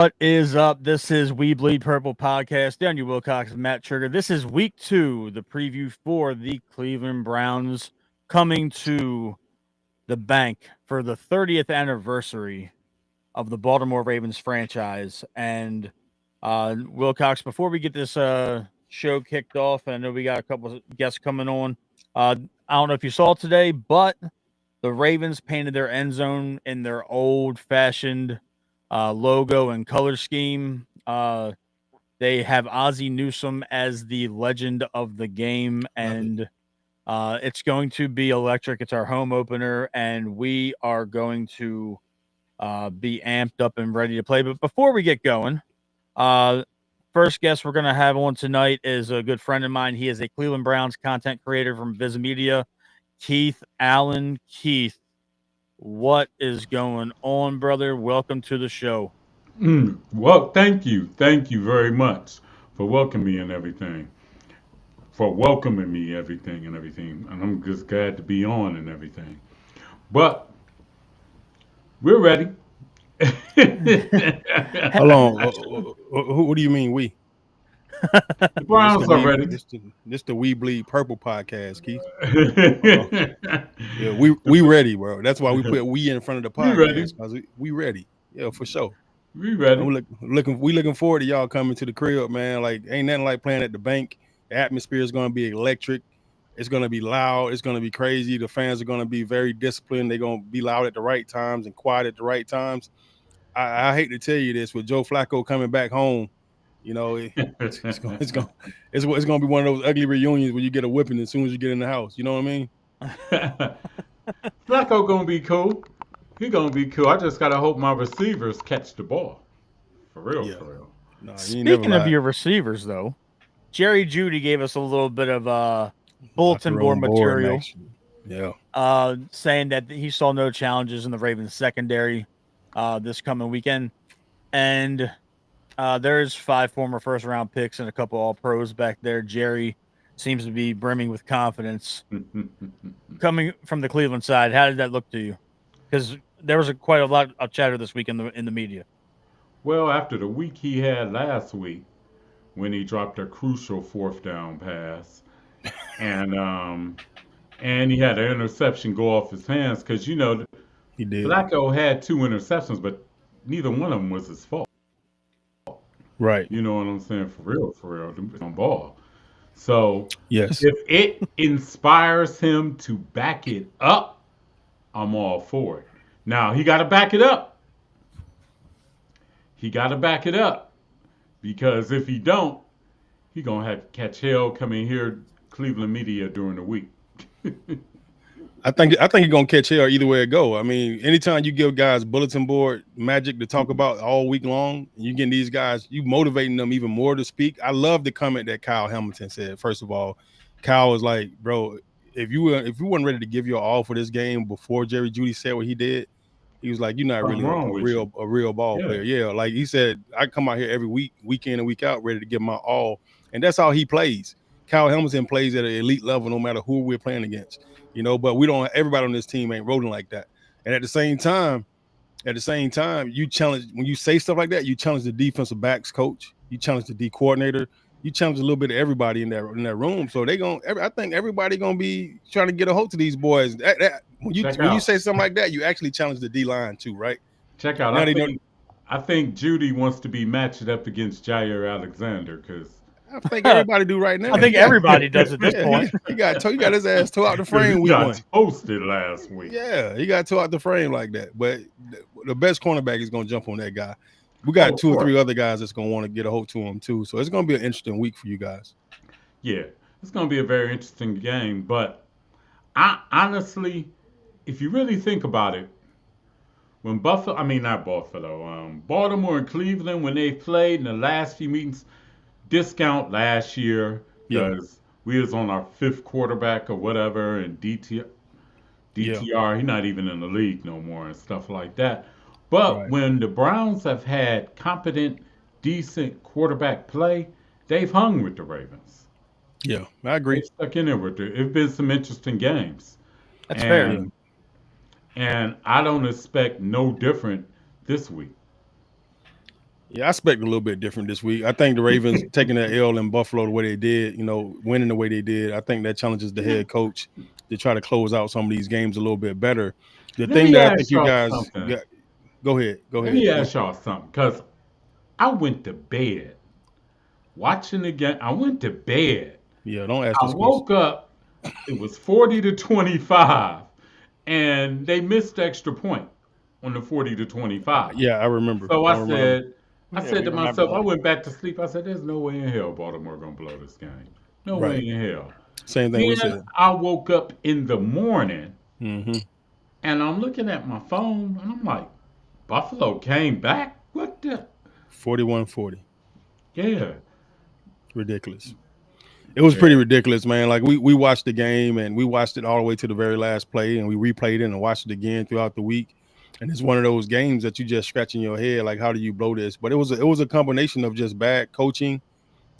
What is up? This is We Bleed Purple podcast. Daniel Wilcox, Matt Trigger. This is week 2, the preview for the Cleveland Browns coming to the bank for the 30th anniversary of the Baltimore Ravens franchise. And Wilcox, before we get this show kicked off, I know we got a couple of guests coming on. I don't know if you saw today, but the Ravens painted their end zone in their old-fashioned logo and color scheme. They have Ozzie Newsome as the legend of the game, and it's going to be electric. It's our home opener, and we are going to be amped up and ready to play. But before we get going, first guest we're going to have on tonight is a good friend of mine. He is a Cleveland Browns content creator from Viz Media, Keith Allen. Keith, what is going on, brother? Welcome to the show. Well, thank you. Thank you very much for welcoming me and everything. For welcoming me, everything and everything. And I'm just glad to be on and everything. But we're ready. Hold on. What do you mean we? The Browns are ready. This the We Bleed Purple podcast, Keith. Yeah, we ready, bro. That's why we put we in front of the podcast. We ready. Yeah, for sure. We ready. We looking forward to y'all coming to the crib, man. Like, ain't nothing like playing at the bank. The atmosphere is gonna be electric. It's gonna be loud. It's gonna be crazy. The fans are gonna be very disciplined. They're gonna be loud at the right times and quiet at the right times. I hate to tell you this, with Joe Flacco coming back home, you know, it's gonna be one of those ugly reunions where you get a whipping as soon as you get in the house. You know what I mean? Flacco gonna be cool. He gonna be cool. I just gotta hope my receivers catch the ball. For real, Yeah. for real. No, Speaking of your receivers, though, Jerry Jeudy gave us a little bit of bulletin board material. Yeah. Saying that he saw no challenges in the Ravens secondary this coming weekend. And there's 5 former first-round picks and a couple all-pros back there. Jerry seems to be brimming with confidence. Coming from the Cleveland side, how did that look to you? Because there was quite a lot of chatter this week in the media. Well, after the week he had last week, when he dropped a crucial 4th down pass, and he had an interception go off his hands because he did. Flacco had 2 interceptions, but neither one of them was his fault. Right. You know what I'm saying? For real, on ball. So yes, if it inspires him to back it up, I'm all for it. Now he got to back it up. Because if he don't, he gonna have to catch hell coming here Cleveland media during the week. I think you're gonna catch hell either way it go. I mean, anytime you give guys bulletin board magic to talk about all week long, and you getting these guys, you motivating them even more to speak. I love the comment that Kyle Hamilton said. First of all, Kyle was like, "Bro, if you weren't ready to give your all for this game before Jerry Jeudy said what he did, he was like, you're not really a real ball player." Yeah, like he said, I come out here every week, week in and week out, ready to give my all, and that's how he plays. Kyle Hamilton plays at an elite level, no matter who we're playing against. You know, but we don't. Everybody on this team ain't rolling like that. And at the same time, you challenge when you say stuff like that. You challenge the defensive backs coach. You challenge the D coordinator. You challenge a little bit of everybody in that room. So I think everybody gonna be trying to get a hold to these boys. When you say something like that, you actually challenge the D line too, right? Check out. I think Jeudy wants to be matched up against Jair Alexander because. I think everybody do right now. I think everybody does at this point. He got his ass tore out the frame. He got toasted last week. Yeah, he got tore out the frame like that. But the best cornerback is going to jump on that guy. We got 2 or 3 other guys that's going to want to get a hold to him too. So it's going to be an interesting week for you guys. Yeah, it's going to be a very interesting game. But I honestly, if you really think about it, when Baltimore and Cleveland, when they played in the last few meetings. Discount last year because we was on our 5th quarterback or whatever, and DTR, he's not even in the league no more and stuff like that. But when the Browns have had competent, decent quarterback play, they've hung with the Ravens. Yeah, I agree. They stuck in there with it. It's been some interesting games. That's fair. And I don't expect no different this week. Yeah, I expect a little bit different this week. I think the Ravens taking that L in Buffalo the way they did, winning the way they did. I think that challenges the head coach to try to close out some of these games a little bit better. The Let thing me that I think ask you y'all guys something. got, go Let ahead, me Keith. ask y'all something, because I went to bed watching the game. I went to bed. Yeah, don't ask I this question. woke up. It was 40-25, and they missed the extra point on the 40-25. Yeah, I remember. So I remember. I Yeah, said we to remember myself, I that. went back to sleep. I said, "There's no way in hell Baltimore gonna blow this game. No way Right. in hell." Same thing we Then said. I woke up in the morning Hmm. and I'm looking at my phone and I'm like, Buffalo came back? What the? 41-40. Yeah, Ridiculous. It was pretty yeah, ridiculous, man. Like we watched the game and we watched it all the way to the very last play and we replayed it and watched it again throughout the week. And it's one of those games that you just scratching your head, like, how do you blow this? But it was a combination of just bad coaching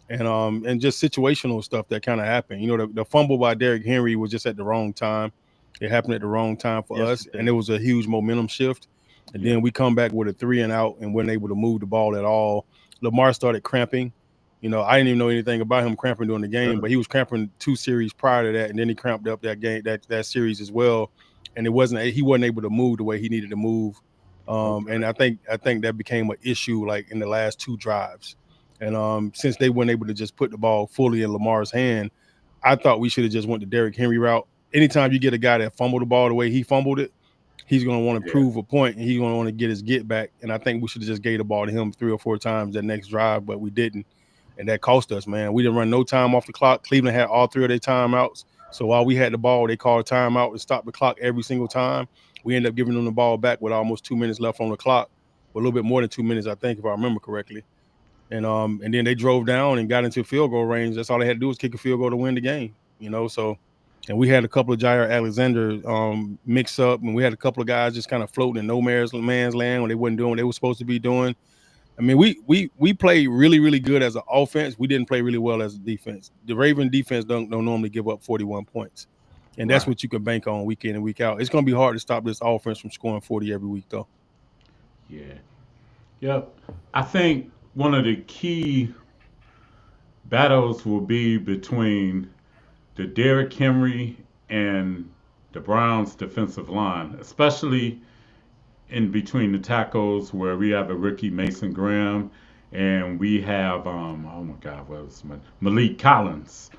and just situational stuff that kind of happened. The fumble by Derrick Henry was just at the wrong time. It happened at the wrong time for Yes, us, it and did. it was a huge momentum shift. And yeah, then we come back with a 3 and out and weren't able to move the ball at all. Lamar started cramping. I didn't even know anything about him cramping during the game, uh, but he was cramping 2 series prior to that, and then he cramped up that game, that series as well. And he wasn't able to move the way he needed to move. And okay, I think that became an issue like in the last 2 drives. And since they weren't able to just put the ball fully in Lamar's hand, I thought we should have just went the Derrick Henry route. Anytime you get a guy that fumbled the ball the way he fumbled it, he's going to want to yeah, prove a point and he's going to want to get his get back. And I think we should have just gave the ball to him 3 or 4 times that next drive, but we didn't. And that cost us, man. We didn't run no time off the clock. Cleveland had all 3 of their timeouts. So while we had the ball, they called a timeout and stopped the clock every single time. We ended up giving them the ball back with almost 2 minutes left on the clock, or a little bit more than 2 minutes, I think, if I remember correctly. And then they drove down and got into field goal range. That's all they had to do was kick a field goal to win the game. So, and we had a couple of Jair Alexander mix up, and we had a couple of guys just kind of floating in no man's land when they wasn't doing what they were supposed to be doing. I mean, we played really, really good as an offense. We didn't play really well as a defense. The Raven defense don't normally give up 41 points. And that's right, what you can bank on week in and week out. It's going to be hard to stop this offense from scoring 40 every week, though. yeah, yep. I think one of the key battles will be between the Derrick Henry and the Browns defensive line, especially in between the tackles where we have a rookie Mason Graham and we have oh my God, what was Malik Collins,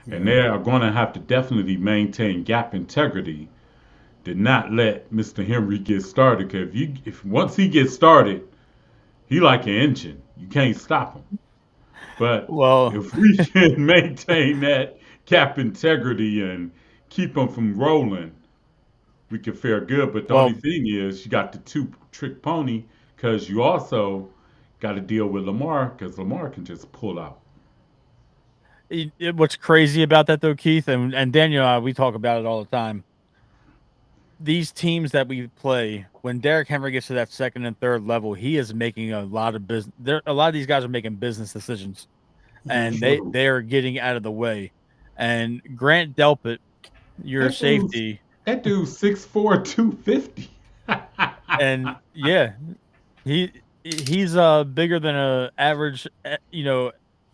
and Mm-hmm. they are going to have to definitely maintain gap integrity to not let Mr. Henry get started. Because if once he gets started, he like an engine. You can't stop him. But Well, if we can maintain that gap integrity and keep him from rolling, we can fare good. But the only well, thing is, you got the two trick pony because you also got to deal with Lamar because Lamar can just pull out. what's crazy about that though, Keith, and Daniel and I, we talk about it all the time. These teams that we play, when Derrick Henry gets to that second and third level, he is making a lot of business. A lot of these guys are making business decisions, and they True. they are getting out of the way. And Grant Delpit, your That dude's safety, that dude's 6'4", 250. and yeah, he's bigger than a average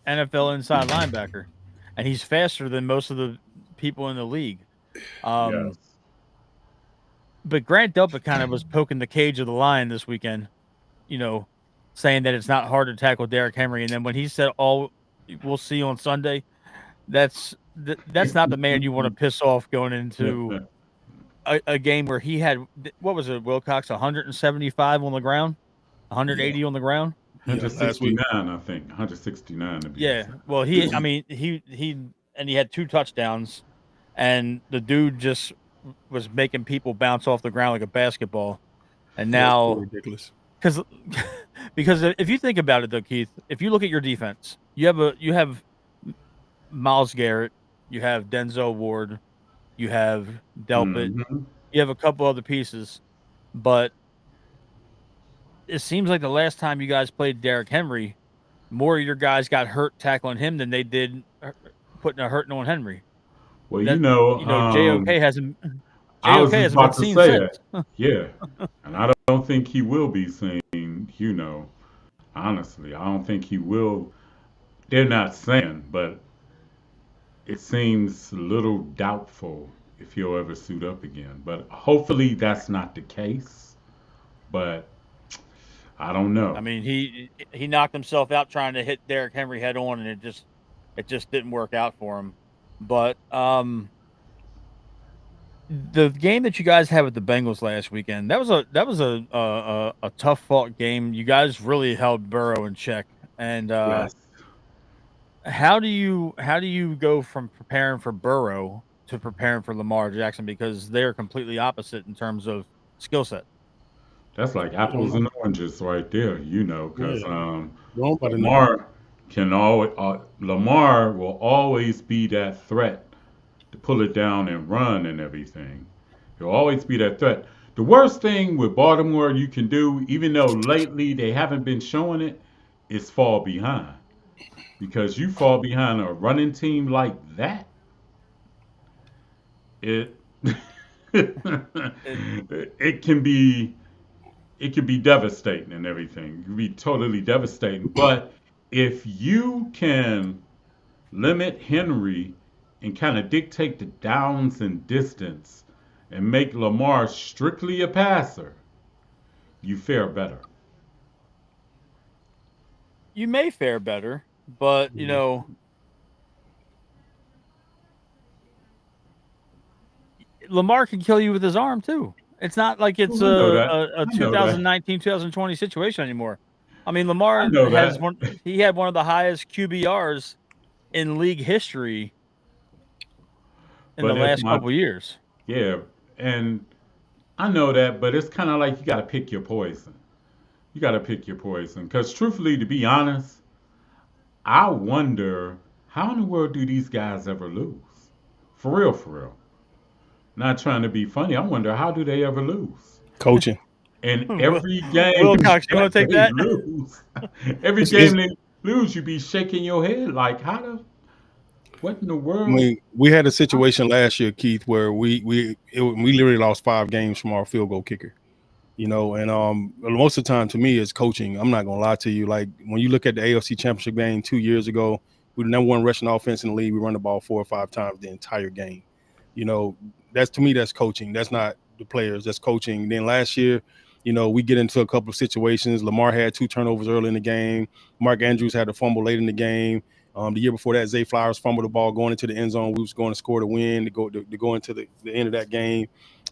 NFL inside linebacker, and he's faster than most of the people in the league. Um, Yes. but Grant Delpit kind of was poking the cage of the lion this weekend, you know, saying that it's not hard to tackle Derrick Henry, and then when he said, "All we'll see on Sunday," that's not the man you want to piss off going into a game where he had what was it, Wilcox, 175 on the ground, Yeah. 180 on the ground. Yeah. Last week. 169, I think. 169 to be Yeah, exact. well, I mean, he had 2 touchdowns, and the dude just was making people bounce off the ground like a basketball. And Yeah, it's pretty now, ridiculous. because because if you think about it, though, Keith, if you look at your defense, you have Miles Garrett, you have Denzel Ward, you have Delpit, Hmm. you have a couple other pieces, but it seems like the last time you guys played Derrick Henry, more of your guys got hurt tackling him than they did putting a hurting on Henry. Well, That JOK hasn't I was JOK just hasn't been about to seen say since. that. Yeah. And I don't think he will be seen, you know. Honestly, I don't think he will. They're not saying, but it seems a little doubtful if he'll ever suit up again. But hopefully that's not the case. But I don't I know. mean, he knocked himself out trying to hit Derrick Henry head on, and it just didn't work out for him. But the game that you guys had with the Bengals last weekend, that was a tough fought game. You guys really held Burrow in check. And Yes. how do you go from preparing for Burrow to preparing for Lamar Jackson, because they're completely opposite in terms of skill set? That's like I don't apples know. and oranges right there, because Yeah, nobody know. Lamar will always be that threat to pull it down and run and everything. He'll always be that threat. The worst thing with Baltimore you can do, even though lately they haven't been showing it, is fall behind. Because you fall behind a running team like that, it It, it can be devastating and everything. It can be totally devastating. But if you can limit Henry and kind of dictate the downs and distance and make Lamar strictly a passer, you fare better. you may fare better, but Lamar can kill you with his arm too. It's not like it's Well, I know that. a I know that. 2019 2020 situation anymore. I mean, I Lamar know has that. one. He had one of the highest QBRs in league history in the But that's last my couple years. yeah, and I know that. But it's kind of like you got to pick your poison. You got to pick your poison. Because truthfully, to be honest, I wonder how in the world do these guys ever lose? For real, for real. Not trying to be funny. I wonder how do they ever lose? Coaching. And every game Wilcox, you want that to take they that? lose, every It's game they lose, you be shaking your head like, what in the I world? mean, we had a situation last year, Keith, where we literally lost 5 games from our field goal kicker. And most of the time to me it's coaching. I'm not gonna lie to you. Like when you look at the AFC Championship game 2 years ago, we the number one rushing offense in the league. We run the ball 4 or 5 times the entire game. You know, that's to me that's coaching. That's not the players. That's coaching. Then last year, we get into a couple of situations. Lamar had 2 turnovers early in the game. Mark Andrews had a fumble late in the game. The year before that, Zay Flowers fumbled the ball going into the end zone. We was going to score to win to go into the end of that game.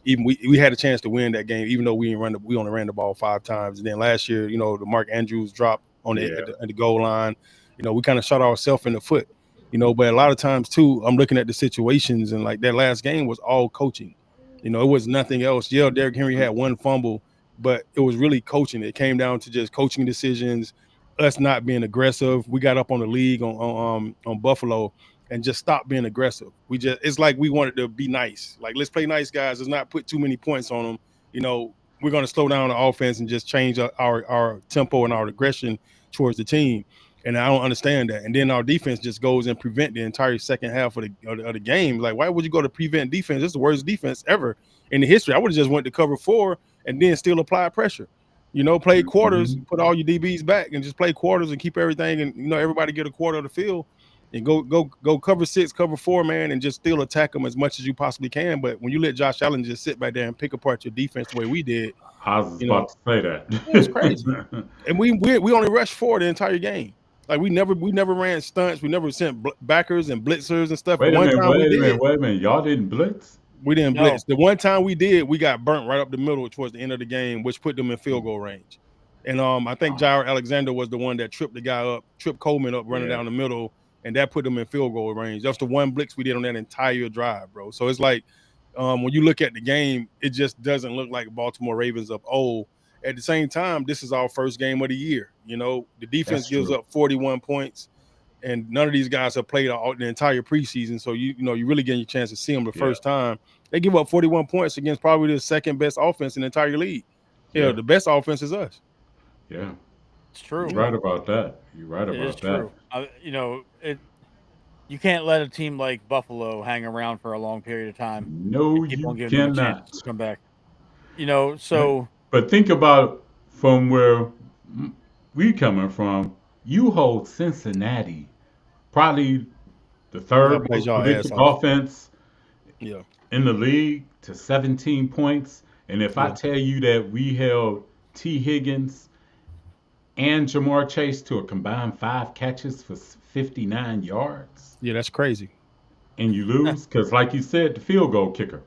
Even we had a chance to win that game, even though we only ran the ball 5 times. And then last year, the Mark Andrews drop on Yeah, at the goal line. We kind of shot ourselves in the foot. But a lot of times too, I'm looking at the situations and like that last game was all coaching. It was nothing else. Yeah, Derrick Henry had one fumble, but it was really coaching. It came down to just coaching decisions, us not being aggressive. We got up on the league on Buffalo and just stop being aggressive. It's like we wanted to be nice. Like let's play nice, guys. Let's not put too many points on them. We're going to slow down the offense and just change our tempo and our aggression towards the team. And I don't understand that. And then our defense just goes and prevent the entire second half of the game. Like, why would you go to prevent defense? This is the worst defense ever in the history. I would have just went to cover 4 and then still apply pressure. Play quarters, hmm, put all your DBs back and just play quarters and keep everything. And, everybody get a quarter of the field and go cover 6, cover 4, man, and just still attack them as much as you possibly can. But when you let Josh Allen just sit back there and pick apart your defense the way we did, I was you know, about to say it's crazy. that. And we only rushed 4 the entire game. Like we never ran stunts. We never sent backers and blitzers and stuff. The Wait a one minute, time we wait a minute, did, wait a minute. Y'all didn't blitz? we didn't No. blitz. The one time we did, we got burnt right up the middle towards the end of the game, which put them in field goal range. And I think Jair Alexander was the one that tripped Coleman up running Yeah, down the middle, and that put them in field goal range. That's the one blitz we did on that entire drive, bro. So it's like when you look at the game, it just doesn't look like Baltimore Ravens of old. At the same time, this is our first game of the year. The defense that's gives true. up 41 points, and none of these guys have played the entire preseason. So you really getting your chance to see them the Yeah, first time. They give up 41 points against probably the second best offense in the entire league. Yeah, yeah, the best offense is us. yeah. It's You're true. Yeah. right about that. You're right It is about that. true. You can't let a team like Buffalo hang around for a long period of time No, and keep on you giving them a chance cannot. to come back. But So but think about from where we coming from, you hold Cincinnati, probably the Y'all third plays most y'all ass prolific off. offense Yeah, in the league, to 17 points. And if I yeah, tell you that we held T. Higgins and Jamar Chase to a combined 5 catches for 59 yards, yeah. That's crazy. and you lose, because like you said, the field goal kicker.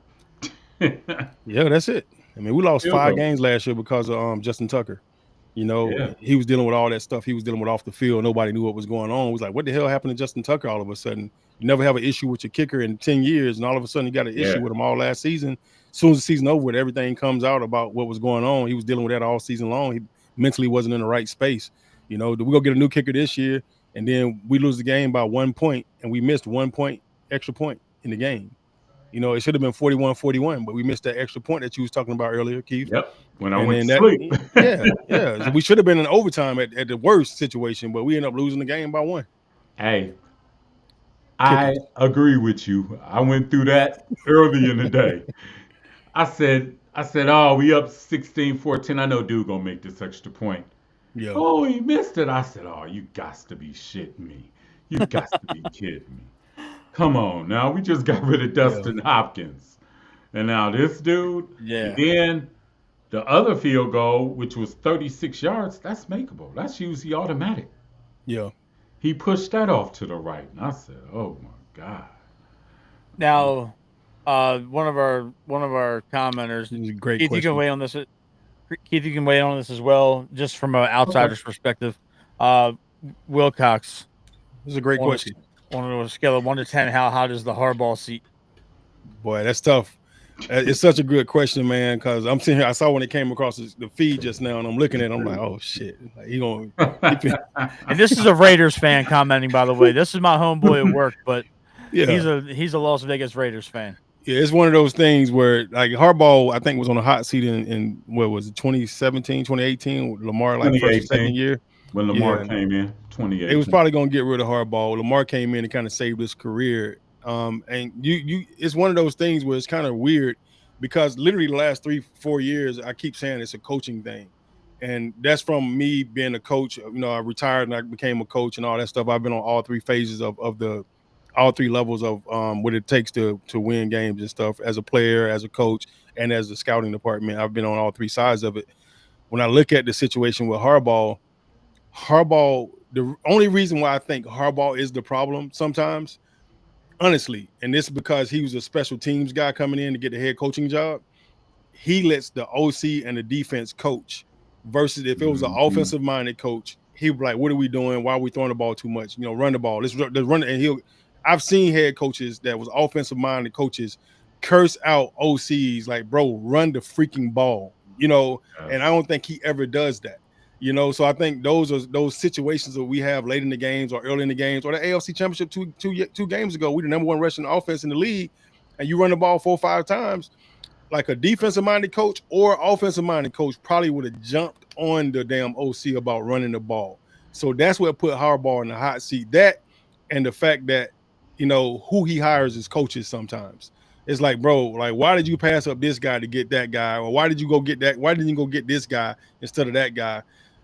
Yeah, that's it. I mean, we lost Field five goal. games last year because of Justin Tucker. You know, Yeah, he was dealing with all that stuff. He was dealing with off the field. Nobody knew what was going on. It was like, what the hell happened to Justin Tucker all of a sudden? You never have an issue with your kicker in 10 years, and all of a sudden you got an yeah, issue with him all last season. As soon as the season over with, everything comes out about what was going on. He was dealing with that all season long. He mentally wasn't in the right space. You know, we go get a new kicker this year, and then we lose the game by 1 point, and we missed 1 point, extra point in the game. You know, it should have been 41-41, but we missed that extra point that you was talking about earlier, Keith. yep. When I And went to then that, sleep. yeah. We should have been in overtime at the worst situation, but we ended up losing the game by 1. Hey, I Kickers. agree with you. I went through that early in the day. I said, oh, we up 16-14. I know dude gonna make this extra point. Yeah. Oh, he missed it. I said, oh, you got to be shitting me. You got to be kidding me. Come on now. We just got rid of Yeah. Dustin Hopkins. And now this dude. Yeah. And then the other field goal, which was 36 yards, that's makeable. That's usually automatic. Yeah. He pushed that off to the right. And I said, oh my God. Now, one of our commenters, It was a great Keith, you can question. weigh on this. Keith, you can weigh on this as well, just from an Okay. outsider's perspective. Uh, Wilcox, It was a great on a, question. on a scale of 1 to 10, how hot is the hardball seat? Boy, that's tough. It's such a good question, man, because I'm sitting here. I saw when it came across the feed just now, and I'm looking at it. I'm like, oh, shit. Like, And this is a Raiders fan commenting, by the way. This is my homeboy at work, but yeah. he's a Las Vegas Raiders fan. Yeah, it's one of those things where like Harbaugh, I think, was on a hot seat in what was it, 2017, 2018, with Lamar like first or second 2018, year. when Yeah, Lamar came in, they was 2018. probably gonna get rid of Harbaugh. Lamar came in and kind of saved his career. And you it's one of those things where it's kind of weird because literally the last 3-4 years, I keep saying it's a coaching thing. And that's from me being a coach. You know, I retired and I became a coach and all that stuff. I've been on all three phases of the all three levels of what it takes to win games and stuff as a player, as a coach, and as a scouting department. I've been on all three sides of it. When I look at the situation with Harbaugh, the only reason why I think Harbaugh is the problem sometimes, honestly, and this is because he was a special teams guy coming in to get the head coaching job. He lets the OC and the defense coach versus if it was an Hmm. offensive minded coach, he would be like, what are we doing? Why are we throwing the ball too much? You know, run the ball. Let's run it. And I've seen head coaches that was offensive minded coaches curse out OCs like, bro, run the freaking ball, you know, and I Yes. don't think he ever does that. You know, so I think those are those situations that we have late in the games or early in the games or the AFC Championship two games ago. We the number one rushing offense in the league, and you run the ball 4 or 5 times. Like a defensive minded coach or offensive minded coach probably would have jumped on the damn OC about running the ball. So that's what put Harbaugh in the hot seat. That and the fact that you know who he hires as coaches sometimes. It's like, bro, like why did you pass up this guy to get that guy, or why did you go get that? Why didn't you go get this guy instead of that guy?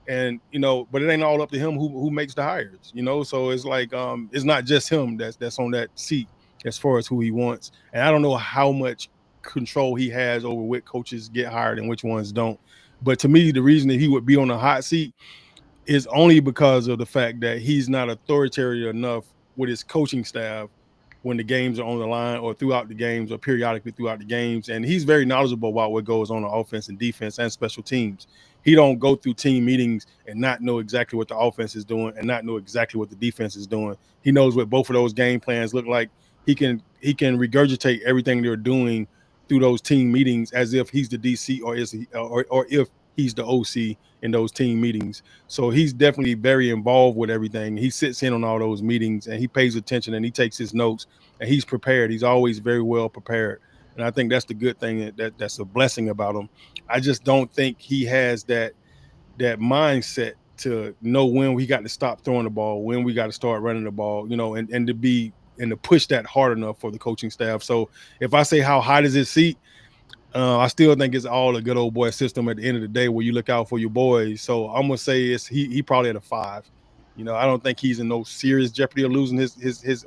And you know, but it ain't all up to him who makes the hires. You know, so it's like it's not just him that's on that seat as far as who he wants. And I don't know how much control he has over which coaches get hired and which ones don't. But to me, the reason that he would be on the hot seat is only because of the fact that he's not authoritarian enough with his coaching staff when the games are on the line or throughout the games or periodically throughout the games. And he's very knowledgeable about what goes on offense and defense and special teams. He don't go through team meetings and not know exactly what the offense is doing and not know exactly what the defense is doing. He knows what both of those game plans look like. He can regurgitate everything they're doing through those team meetings as if he's the DC or if he's the OC in those team meetings. So he's definitely very involved with everything. He sits in on all those meetings and he pays attention and he takes his notes and he's prepared. He's always very well prepared. And I think that's the good thing that's a blessing about him. I just don't think he has that mindset to know when we got to stop throwing the ball, when we got to start running the ball, you know, and to push that hard enough for the coaching staff. So if I say how hot is his seat, I still think it's all a good old boy system at the end of the day where you look out for your boys. So I'm gonna say he probably at a 5. I don't think he's in no serious jeopardy of losing his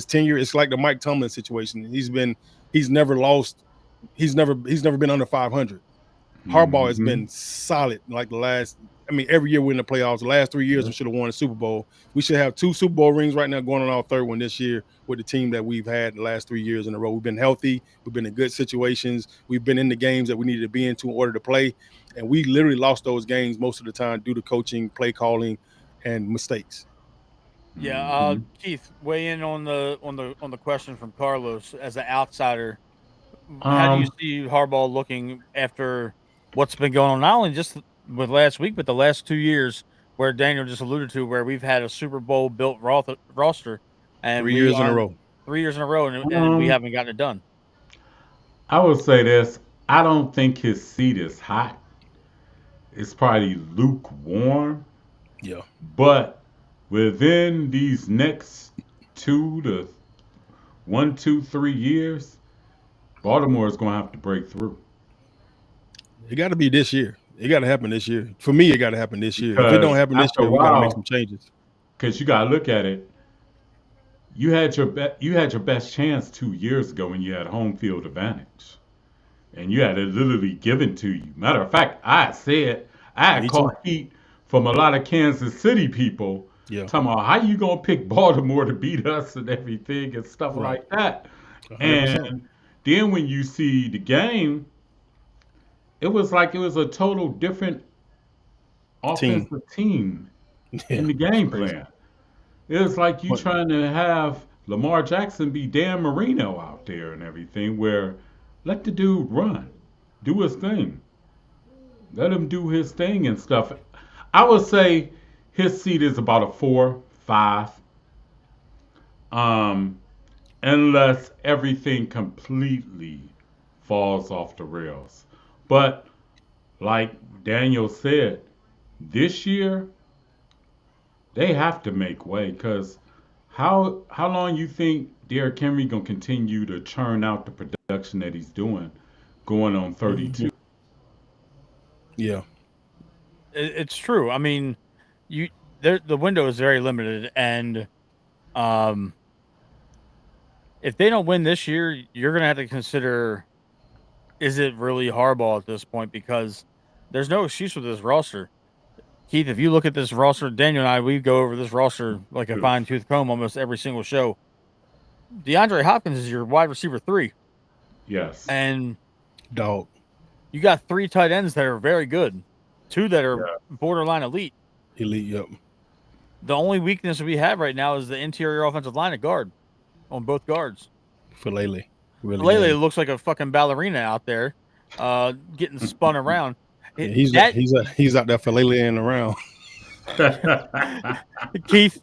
tenure. It's like the Mike Tomlin situation. He's never lost. He's never been under 500. Harbaugh has Mm-hmm. been solid like the last. I mean, every year we're in the playoffs. The last 3 years we should have won a Super Bowl. We should have 2 Super Bowl rings right now, going on our 3rd one this year with the team that we've had the last 3 years in a row. We've been healthy. We've been in good situations. We've been in the games that we needed to be in order to play, and we literally lost those games most of the time due to coaching, play calling, and mistakes. Yeah, Keith, weigh in on the question from Carlos as an outsider. How do you Um, see Harbaugh looking after what's been going on, not only just with last week, but the last 2 years, where Daniel just alluded to, where we've had a Super Bowl built roster, and 3 we years in a aren't row. 3 years in a row, and we haven't gotten it done. I will say this. I don't think his seat is hot. It's probably lukewarm. Yeah. But within these next 2 to 3 years, Baltimore is going to have to break through. It got to be this year. It got to happen this year. For me, it got to happen this year. If it don't Because happen this after a year, we got to make some while, changes. because you got to look at it, you had your best chance 2 years ago when you had home field advantage, and you had it literally given to you. Matter of fact, I had Me too. caught heat from a lot of Kansas City people Yeah. talking about how you gonna pick Baltimore to beat us and everything and stuff Right. like that. 100%. And then when you see the game, it was like it was a total different Team. offensive team in Yeah. the It's game crazy. plan. It was like you But trying to have Lamar Jackson be Dan Marino out there and everything, where let the dude run, do his thing, let him do his thing and stuff. I would say his seat is about a 4, 5, um, unless everything completely falls off the rails. But like Daniel said, this year they have to make way because how long you think Derrick Henry gonna continue to churn out the production that he's doing, going on mhm. 32? Yeah. It's true. I mean, you the window is very limited, and um, if they don't win this year, you're gonna have to consider, is it really Harbaugh at this point? Because there's no excuse with this roster. Keith, if you look at this roster, Daniel and I, we go over this roster like a fine tooth comb almost every single show. DeAndre Hopkins is your wide receiver 3, Yes. and Dog. you got 3 tight ends that are very good, 2 that are Yeah. borderline elite. Elite. Yep. The only weakness we have right now is the interior offensive line at guard on both guards. For Lele. Really Lele good. looks like a fucking ballerina out there, getting spun around. Yeah, That he's out there for Lele and around. Keith,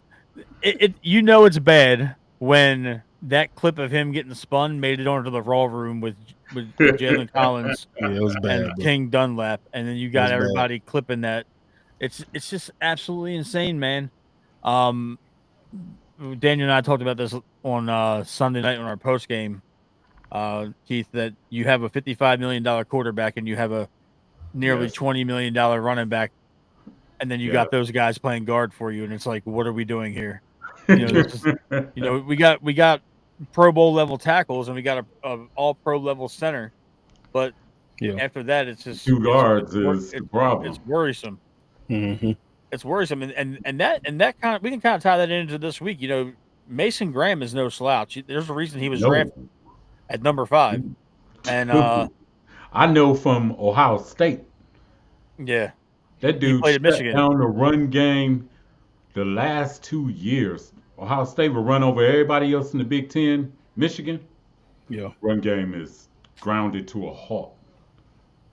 it's bad when that clip of him getting spun made it onto the Raw room with Jalen Collins Yeah, it was bad, and bro. King Dunlap, and then you It got was bad. everybody clipping that. It's just absolutely insane, man. Um, Daniel and I talked about this on Sunday night on our post game, Keith, that you have a $55 million quarterback and you have a nearly Yes. $20 million running back, and then you Yeah. got those guys playing guard for you, and it's like, what are we doing here? This is, we got Pro Bowl level tackles and we got a all pro level center, but Yeah. after that, it's just Two guards is the problem. it's worrisome. Mm-hmm. It's worrisome, and that kind of, we can kind of tie that into this week. Mason Graham is no slouch. There's a reason he was No. drafted at number 5, and I know from Ohio State. yeah, That he dude played at shut Michigan. down the run game the last 2 years. Ohio State will run over everybody else in the Big Ten. Michigan, Yeah. run game is grounded to a halt.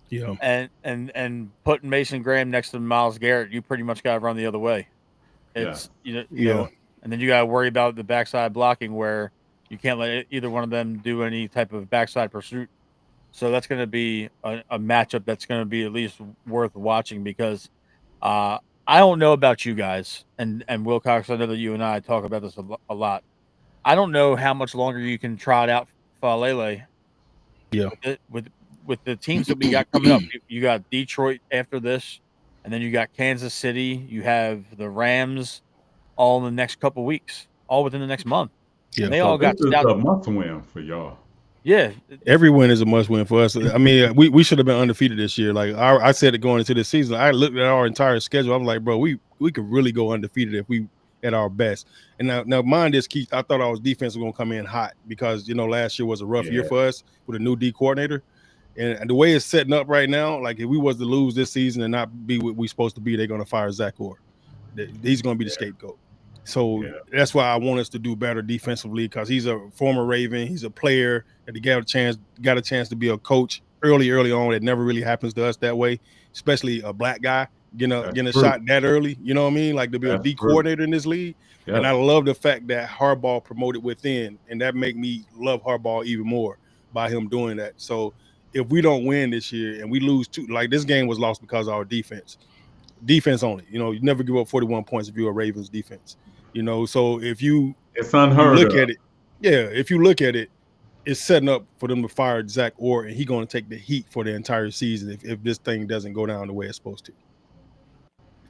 Yeah. And putting Mason Graham next to Myles Garrett, you pretty much got to run the other way. It's Yeah. and then you got to worry about the backside blocking where you can't let either one of them do any type of backside pursuit. So that's going to be a matchup that's going to be at least worth watching because I don't know about you guys and Wilcox. I know that you and I talk about this a lot. I don't know how much longer you can trot out Falele Yeah. with with the teams that we got coming up, you got Detroit after this, and then you got Kansas City. You have the Rams all in the next couple weeks, all within the next month. Yeah. And they So all this got is stout. a must win for y'all. Yeah, Every win is a must win for us. I mean, we should have been undefeated this year. Like I said it going into this season. I looked at our entire schedule. I'm like, bro, we could really go undefeated if we at our best. And now mind this, Keith, I thought our defense was gonna come in hot because last year was a rough year Yeah. for us with a new D coordinator. And the way it's setting up right now, like if we was to lose this season and not be what we supposed to be, they're gonna fire Zach Orr. He's gonna be the scapegoat. So that's why I want us to do better defensively because he's a former Raven. He's a player that he got a chance to be a coach early on. It never really happens to us that way, especially a black guy getting a shot that early. You know what I mean? Like to be a D coordinator in this league. Yep. And I love the fact that Harbaugh promoted within, and that make me love Harbaugh even more by him doing that. So if we don't win this year and we lose this game was lost because of our defense only. You never give up 41 points if you're a Ravens defense. So if it's unheard look of. at it, if you look at it, it's setting up for them to fire Zach Orr, and he's going to take the heat for the entire season if this thing doesn't go down the way it's supposed to.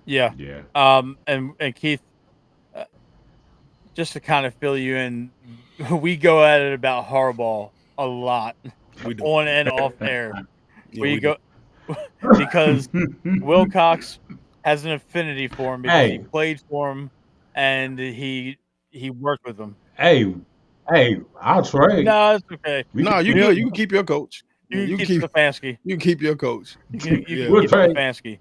Yeah. And Keith, just to kind of fill you in, we go at it about Harbaugh a lot on and off air. we go because Wilcox has an affinity for him because he played for him and he worked with him. Hey, I'll trade. No, it's okay. No, you good. You can keep your coach. You can keep Stefanski. You can keep your coach. You can keep Stefanski.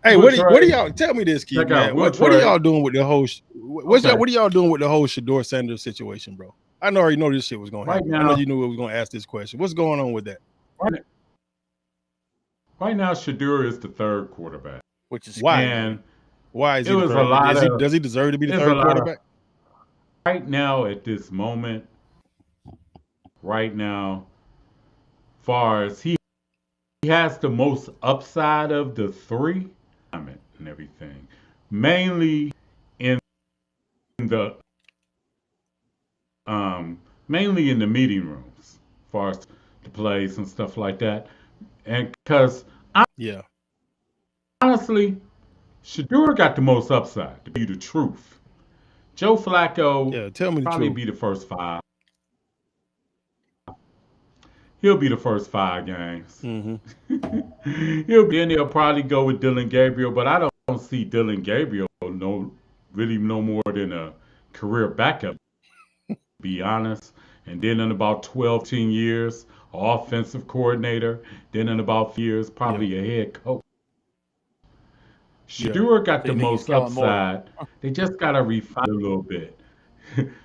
Hey, what are y'all? Tell me this, Keith, man. What are y'all doing with the whole? What are y'all doing with the whole Shedeur Sanders situation, bro? I already know this shit was going to happen. I know you knew it was going to ask this question. What's going on with that? Right now, Shedeur is the third quarterback. Which is why? And why is he the third? Does he deserve to be the third quarterback? Right now, at this moment, far as he has the most upside of the three, and everything, mainly in the meeting rooms, as far as the plays and stuff like that, and because honestly, Shedeur got the most upside. To be the truth, Joe Flacco, tell me probably be the first five. He'll be the first 5 games. Mm-hmm. He'll probably go with Dylan Gabriel, but I don't see Dylan Gabriel no more than a career backup, to be honest. And then in about 12, 10 years, offensive coordinator. Then in about 4 years, probably a head coach. Shedeur got the most upside. They just got to refine a little bit.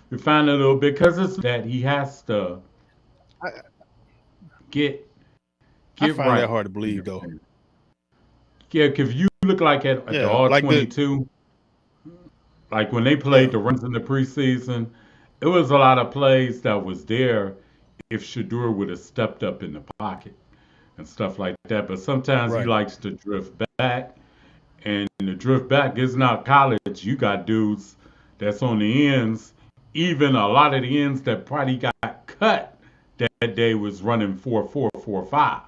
Because it's that he has to get I find right. that hard to believe, though. Yeah, because you look like at the All-22, like when they played the runs in the preseason, it was a lot of plays that was there if Shedeur would have stepped up in the pocket and stuff like that. But sometimes he likes to drift back, and the drift back is not college. You got dudes that's on the ends, even a lot of the ends that probably got cut that day was running 4.4, 4.5.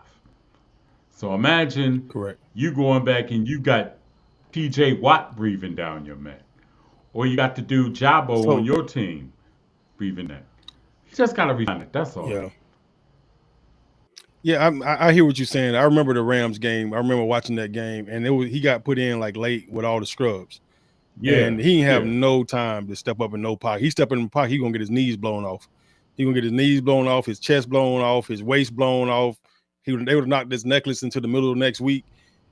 So imagine you going back and you got T.J. Watt breathing down your neck, or you got the dude Jabo on your team breathing that. You just gotta refine it. That's all. Yeah, I hear what you're saying. I remember the Rams game. I remember watching that game, and he got put in like late with all the scrubs. Yeah, and he didn't have no time to step up in no pocket. He stepped in the pocket, he gonna get his knees blown off. He gonna get his knees blown off, his chest blown off, his waist blown off. They would have knocked this necklace into the middle of next week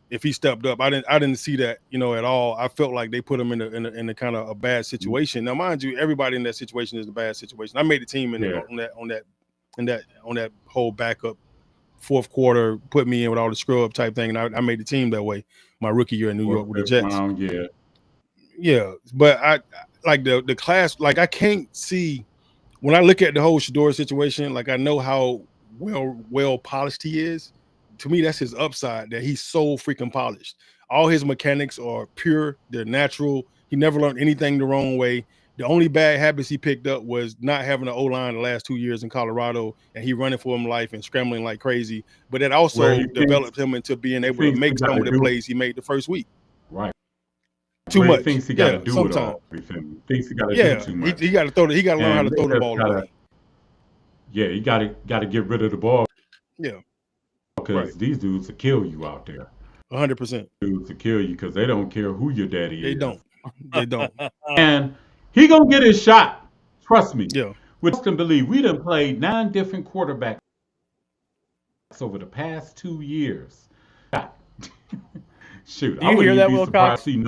if he stepped up. I didn't see that, at all. I felt like they put him in a kind of a bad situation. Now, mind you, everybody in that situation is a bad situation. I made the team on that whole backup fourth quarter, put me in with all the screw up type thing, and I made the team that way my rookie year in New York with the Jets. Yeah, but I like the class. Like I can't see when I look at the whole Shedeur situation. Like I know how well polished he is. To me, that's his upside, that he's so freaking polished. All his mechanics are pure, they're natural. He never learned anything the wrong way. The only bad habits he picked up was not having an O-line the last 2 years in Colorado, and he running for his life and scrambling like crazy. But that also developed him into being able to make some of the plays he made the first week. Right. Too much. He thinks he got to do it all. He thinks he got to do too much. He got to throw. He got to learn how to throw the ball away. Yeah, you got to get rid of the ball. Yeah. Because these dudes will kill you out there. 100%. Dudes will kill you because they don't care who your daddy is. They don't. And he gonna get his shot. Trust me. Yeah. We can believe we done played 9 different quarterbacks over the past 2 years. Shoot, do you hear that, Wilcox? He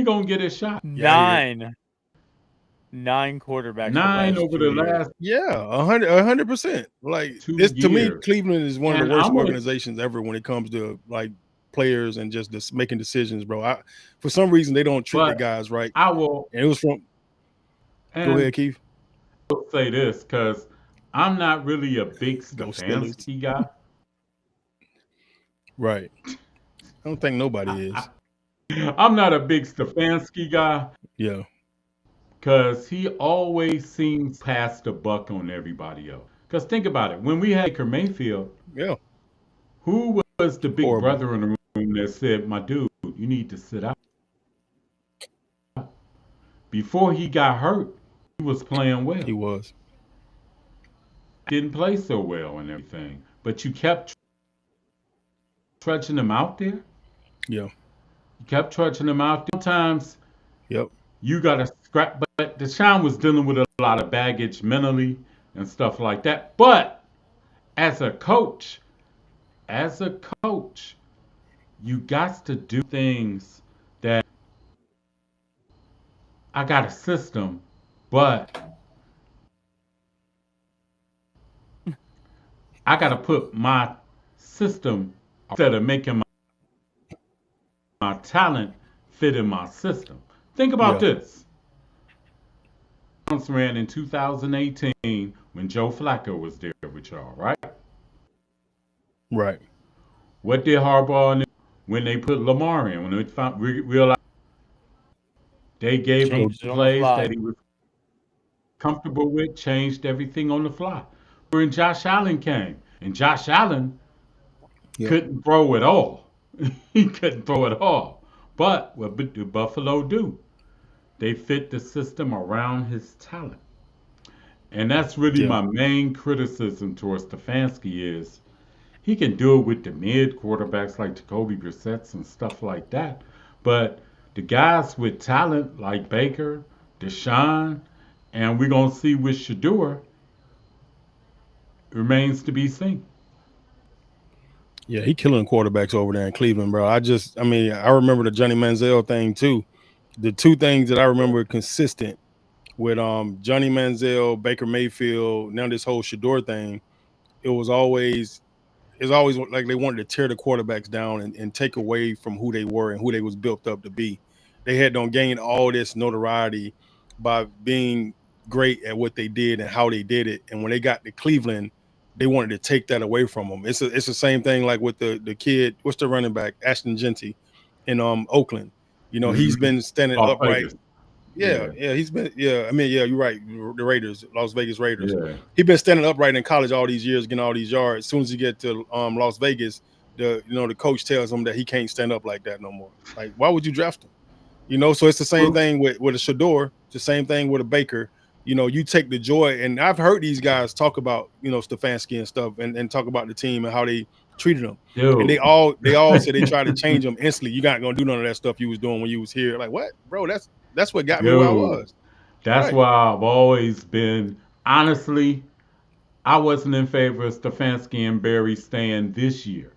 gonna get his shot. 9 quarterbacks. 9 over the last. Yeah, 100%. Like this, to me, Cleveland is one of the worst organizations ever when it comes to like players and just making decisions, bro. For some reason they don't treat the guys right. I will. And it was from. Go ahead, Keith. I'll say this because I'm not really a big Stefanski guy. Right. I don't think nobody is. I'm not a big Stefanski guy. Yeah. Because he always seems past the buck on everybody else. Because think about it. When we had Baker Mayfield, who was the big brother in the room that said, my dude, you need to sit out? Before he got hurt, he was playing well. He was. Didn't play so well and everything. But you kept trudging him out there. Yeah. You kept trudging him out there. Sometimes you got to scrap. But Deshaun was dealing with a lot of baggage mentally and stuff like that. But as a coach, you got to do things that I got a system, but I got to put my system instead of making my talent fit in my system. Think about this. Ran in 2018 when Joe Flacco was there with y'all, right? Right. What did Harbaugh do when they put Lamar in? When they realized they gave him plays that he was comfortable with, changed everything on the fly. When Josh Allen came, and Josh Allen couldn't throw at all. He couldn't throw at all. But what did Buffalo do? They fit the system around his talent. And that's really my main criticism towards Stefanski is he can do it with the mid quarterbacks like Jacoby Brissett and stuff like that. But the guys with talent like Baker, Deshaun, and we're going to see with Shador remains to be seen. Yeah, he killing quarterbacks over there in Cleveland, bro. I remember the Johnny Manziel thing too. The two things that I remember consistent with Johnny Manziel, Baker Mayfield, now this whole Shador thing, it was always like they wanted to tear the quarterbacks down and take away from who they were and who they was built up to be. They had gained all this notoriety by being great at what they did and how they did it. And when they got to Cleveland, they wanted to take that away from them. It's the same thing like with the kid, what's the running back, Ashton Genty in Oakland. You know, he's been standing upright. He's been. I mean, you're right. The Raiders, Las Vegas Raiders. Yeah. He's been standing upright in college all these years, getting all these yards. As soon as you get to Las Vegas, the coach tells him that he can't stand up like that no more. Like, why would you draft him? You know, so it's the same thing with a Shador. It's the same thing with a Baker. You know, you take the joy, and I've heard these guys talk about, Stefanski and stuff, and talk about the team and how they treated them. Dude. And they all say they try to change them instantly. You're not gonna do none of that stuff you was doing when you was here. Like, what, bro? That's what got me where I was. That's why I've always been, honestly, I wasn't in favor of Stefanski and Barry staying this year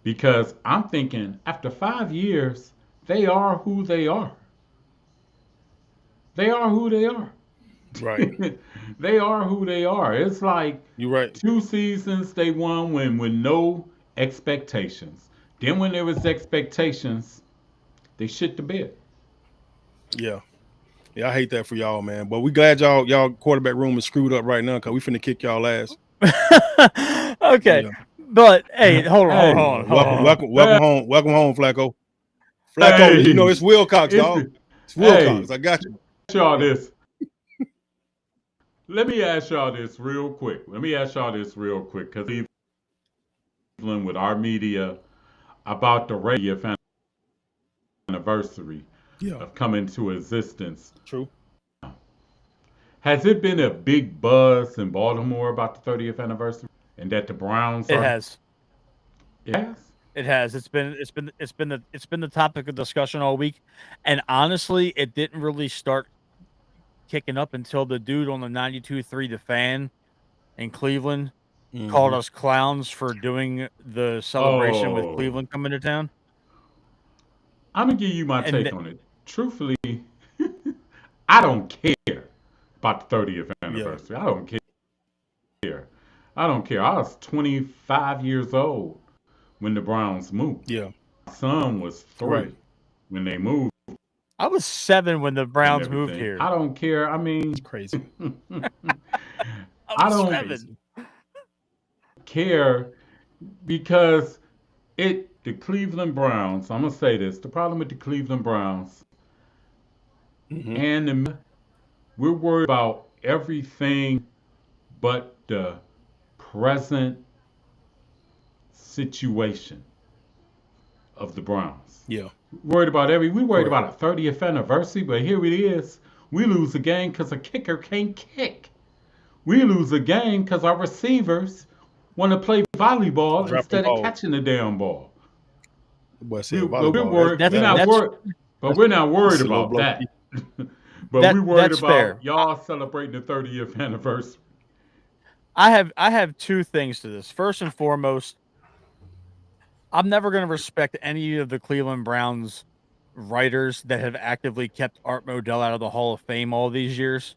because I'm thinking after 5 years, they are who they are. They are who they are. Right. They are who they are. It's like you're right. 2 seasons they won with no expectations. Then when there was expectations, they shit the bed. Yeah. I hate that for y'all, man. But we glad y'all quarterback room is screwed up right now because we finna kick y'all ass. Okay. Yeah. But hey, hold on. Welcome home, Flacco. Black only. You know, Hey, it's Wilcox, it's dog. It's hey, Wilcox. I got you. y'all this. Let me ask y'all this real quick. Because Cleveland with our media about the radio anniversary Yeah, of coming to existence. true. Has it been a big buzz in Baltimore about the 30th anniversary and that the Browns It are? has. Yes. It has. It's been the topic of discussion all week, and honestly, it didn't really start kicking up until the dude on the 92.3 The Fan in Cleveland called us clowns for doing the celebration with Oh, Cleveland coming to town. I'm gonna give you my And take on it. Truthfully, I don't care about the 30th Yeah, anniversary. I don't care. I don't care. I was 25 years old when the Browns moved. yeah, My son was right. 3 when they moved I was 7 when the and Browns moved everything. here. I don't care. I It's mean, crazy. I I was don't 7. care because the Cleveland Browns, I'm gonna say this, the problem with the Cleveland Browns Hmm. and we're worried about everything but the present situation of the Browns. Yeah, We worried correct. about a 30th anniversary, but here it is. We lose a game because a kicker can't kick. We lose a game because our receivers want to play volleyball Dropping instead of balls. catching the damn ball. The boy We, said but we're volleyball. That's worried. That's We're that, not that's worried. But that's we're not worried that's a low about blow. that. But we worried that's fair. about y'all celebrating the 30th anniversary. I have 2 things to this. First and foremost, I'm never going to respect any of the Cleveland Browns writers that have actively kept Art Modell out of the Hall of Fame all these years.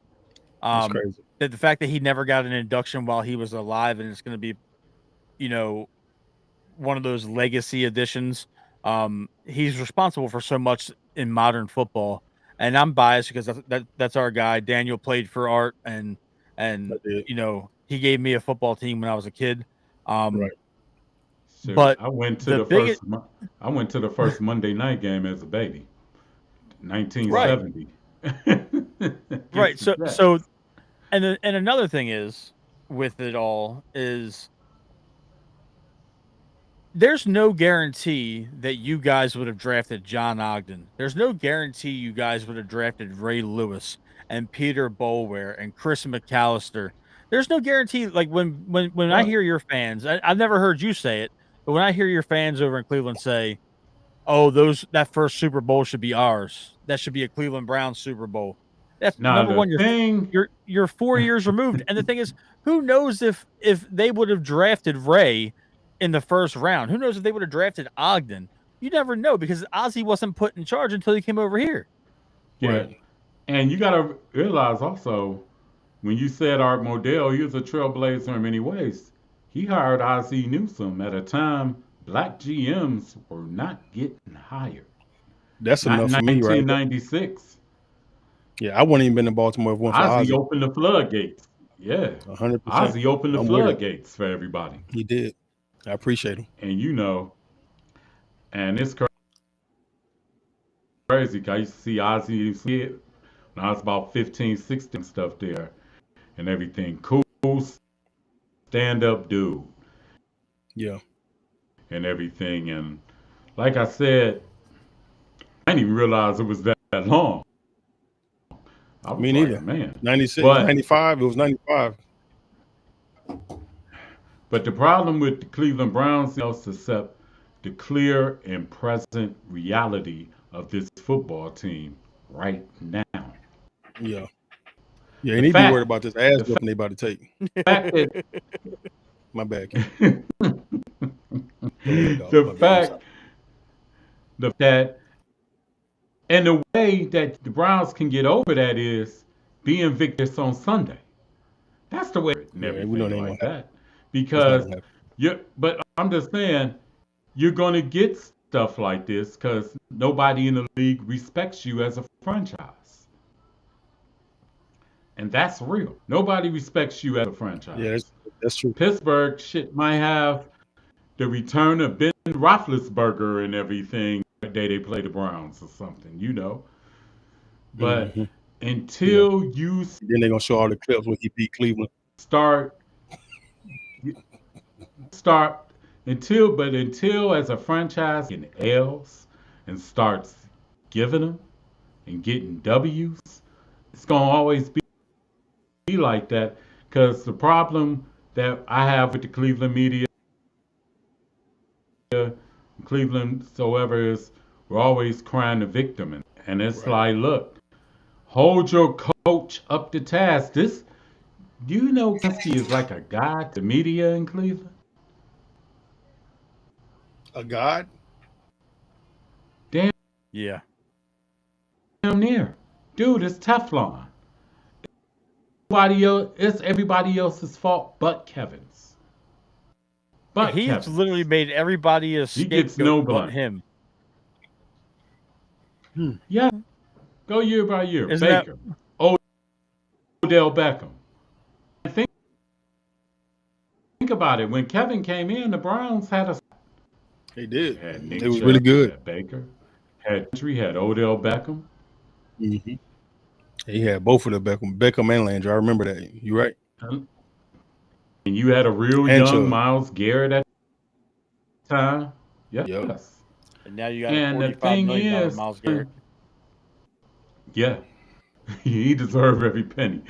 That's Um, crazy. the fact that he never got an induction while he was alive, and it's going to be, you know, one of those legacy additions. He's responsible for so much in modern football, and I'm biased because that's our guy. Daniel played for Art, and That's it. he gave me a football team when I was a kid. Um, Right. Shoot, but the biggest I went to the first Monday night game as a baby, right, 1970, right. against the So Jets. and another thing is with it all is there's no guarantee that you guys would have drafted John Ogden. There's no guarantee you guys would have drafted Ray Lewis and Peter Boulware and Chris McAllister. There's no guarantee. Like when I What? hear your fans, I've never heard you say it, but when I hear your fans over in Cleveland say, "Oh, that first Super Bowl should be ours. That should be a Cleveland Browns Super Bowl." That's Now number the one. thing, You're 4 years removed, and the thing is, who knows if they would have drafted Ray in the first round? Who knows if they would have drafted Ogden? You never know because Ozzie wasn't put in charge until he came over here. yeah, Right. and you gotta realize also when you said Art Modell, he was a trailblazer in many ways. He hired Ozzie Newsome at a time black GMs were not getting hired. That's Not enough in for me right there. 1996. Yeah, I wouldn't even been to Baltimore if it weren't for Ozzy Ozzy. opened the floodgates. Yeah. 100%. Ozzy opened the I'm with it. floodgates for everybody. He did. I appreciate him. And and it's crazy 'cause I used to see Ozzy when I was about 15, 16 stuff there and everything. Cool stand up dude Yeah. and everything. And like I said, I didn't even realize it was that long. I Me was like, neither. man. 96, But 95. It was 95. But the problem with the Cleveland Browns is accept the clear and present reality of this football team right now. Yeah. Yeah, you The need to be worried fact, about this ass the whooping they about to take. fact that, My bad, Ken. Go ahead, dog. the My bad. I'm sorry. fact, that, and the way that the Browns can get over that is being victorious on Sunday. That's the way and Yeah, we know everything it ain't like gonna happen. that. It's not Because gonna happen. but I'm just saying, you're going to get stuff like this because nobody in the league respects you as a franchise. And that's real. Nobody respects you as a Yeah, franchise. that's true. Pittsburgh shit might have the return of Ben Roethlisberger and everything day they play the Browns or something, you know. But Mm-hmm. Yeah. until you Then they're gonna show all the clips when he beat Cleveland. start start until as a franchise in L's and starts giving them and getting W's, it's gonna always be like that. Because the problem that I have with the Cleveland media, Cleveland, so ever is we're always crying the victim, and it's Right. like, look, hold your coach up to task. This, do you know, Kensky is like a god to media in Cleveland? A god? Damn Yeah. near, dude. It's Teflon. It's everybody else's fault but Kevin's. But He's Kevin's. literally made everybody a He gets scapegoat no but blame. him. Yeah, go year by year. Isn't that Baker, Odell Beckham. Think about it. When Kevin came in, the Browns They did. had It Nick was really Chubb, good. had Baker, had Odell Beckham. Mm-hmm. He had both of the Beckham and Landry. I remember that. You right. And you had a real And young Chubb. Miles Garrett at the time. Yep. Yes. and now you got a And the $45 thing million is, Miles Garrett. yeah, he deserved every penny.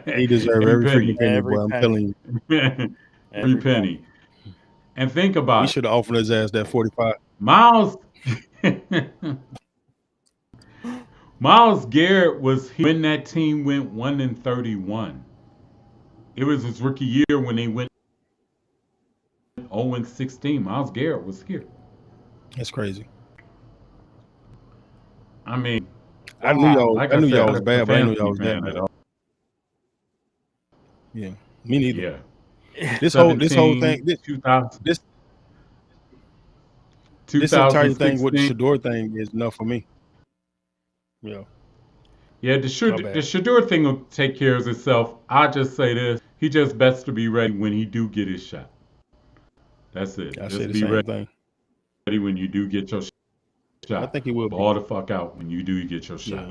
He deserved Every every freaking penny. penny, Every boy. I'm penny. telling you. Every penny. And think We about it. should have offered his ass that 45. Miles Miles Garrett was here when that team went 1-31. It was his rookie year when they went 0-16. Miles Garrett was here. That's crazy. I mean, I knew y'all. like I I knew said, y'all I'm was a bad, but I didn't know y'all fantasy was that fan at bad. all. Yeah, me neither. Yeah. This whole 17, thing, 2000, this entire thing with the 2016. Shador thing is enough for me. Yeah, Yeah, my the bad. Shador thing will take care of itself. I just say this: he just best to be ready when he do get his shot. That's it. I say Just the be same thing. ready when you do get your I shot. think he will be. Ball the fuck out when you do get your shot. Yeah.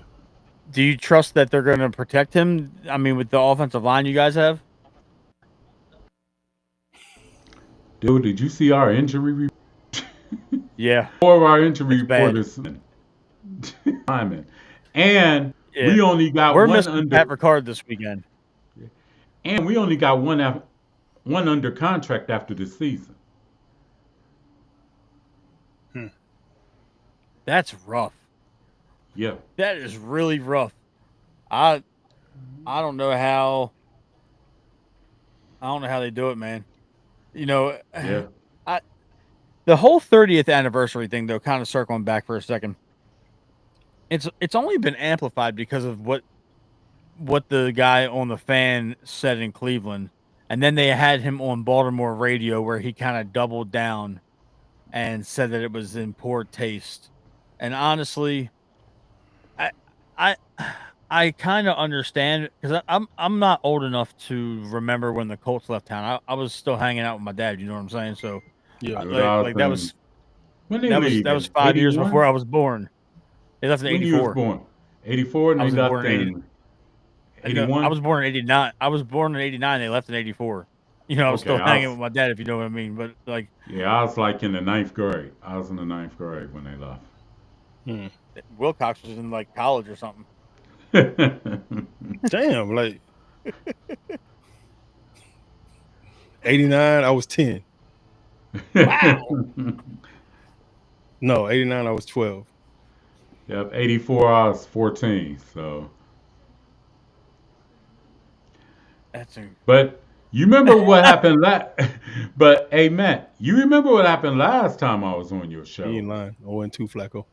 Do you trust that they're going to protect him? I mean, with the offensive line you guys have? Dude, did you see our injury report? Yeah. Four of our injury It's bad. report is linemen. And Yeah. we only got We're one missing Pat Ricard this weekend. and we only got one under contract after this season. That's rough. Yeah. That is really rough. I don't know how they do it, man. You know, Yeah. the whole 30th anniversary thing, though, kind of circling back for a second. It's only been amplified because of what the guy on the Fan said in Cleveland, and then they had him on Baltimore radio where he kind of doubled down and said that it was in poor taste. And honestly, I kind of understand because I'm not old enough to remember when the Colts left town. I was still hanging out with my dad. You know what I'm saying? So Yeah. like that was when they leave that was in 5 years 81? before I was born. They left in When you was 84. born? 84 and I they was left born in 80. in I 81? was born in 89. I was born in 89. They left in 84. You know, I was Okay, still hanging with my dad, if you know what I mean. But like, yeah, I was like in the 9th grade. I was in the 9th grade when they left. Wilcox was in like college or something. Damn, like 89, I was 10. Wow. No, 89, I was 12. Yep, 84, I was 14. So, but you remember what happened But hey, Matt, you remember what happened last time I was on your show? He ain't lying. 0-2 Flacco.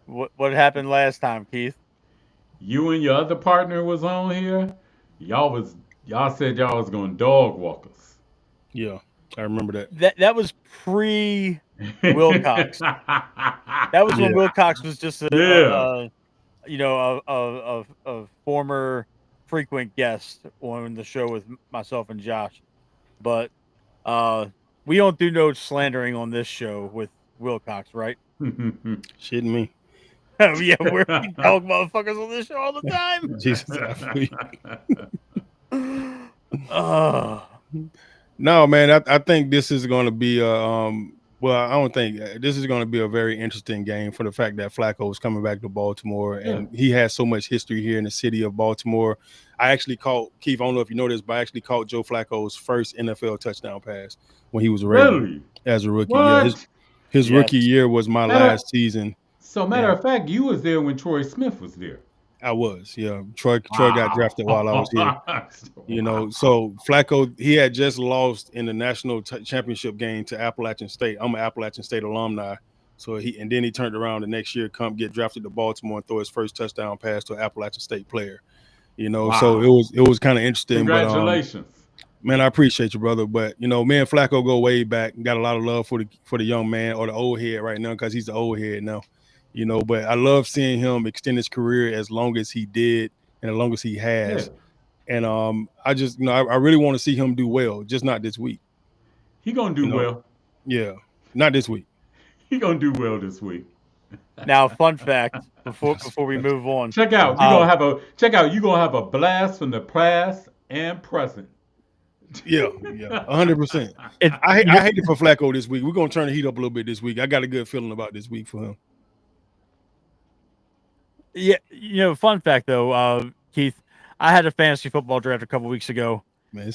What happened last time, Keith? You and your other partner was on here. Y'all said y'all was going dog walk us. Yeah, I remember that. That was pre Wilcox. That was when Wilcox was just a former frequent guest on the show with myself and Josh. But we don't do no slandering on this show with Wilcox, right? Shitting me. Oh yeah, we dog motherfuckers on this show all the time. Jesus, I feel you. Oh, No, man, I think this is going to be well, I don't think this is going to be a very interesting game for the fact that Flacco is coming back to Baltimore and he has so much history here in the city of Baltimore. I actually caught Keith. I don't know if you know this, but I actually caught Joe Flacco's first NFL touchdown pass when he was a Raven Really? as a rookie. Yeah, What? his Yes. rookie year was my Matter- last season. So, matter of fact, you was there when Troy Smith was there. I was, yeah. Troy got drafted while I was here. You know, so Flacco, he had just lost in the national championship game to Appalachian State. I'm an Appalachian State alumni, so then he turned around the next year, get drafted to Baltimore and throw his first touchdown pass to an Appalachian State player. You know, so it was kind of interesting. Congratulations. But, man, I appreciate you, brother. But you know, me and Flacco go way back. Got a lot of love for the young man or the old head right now because he's the old head now. You know, but I love seeing him extend his career as long as he did and as long as he has. Yeah. And I just, you know, I really want to see him do well, just not this week. He gonna do well. Yeah, not this week. He gonna do well this week. Now, fun fact before we move on. Check out. You're gonna have a blast from the past and present. Yeah, 100%. I hate it for Flacco this week. We're gonna turn the heat up a little bit this week. I got a good feeling about this week for him. Yeah, you know, fun fact though, Keith, I had a fantasy football draft a couple weeks ago, man,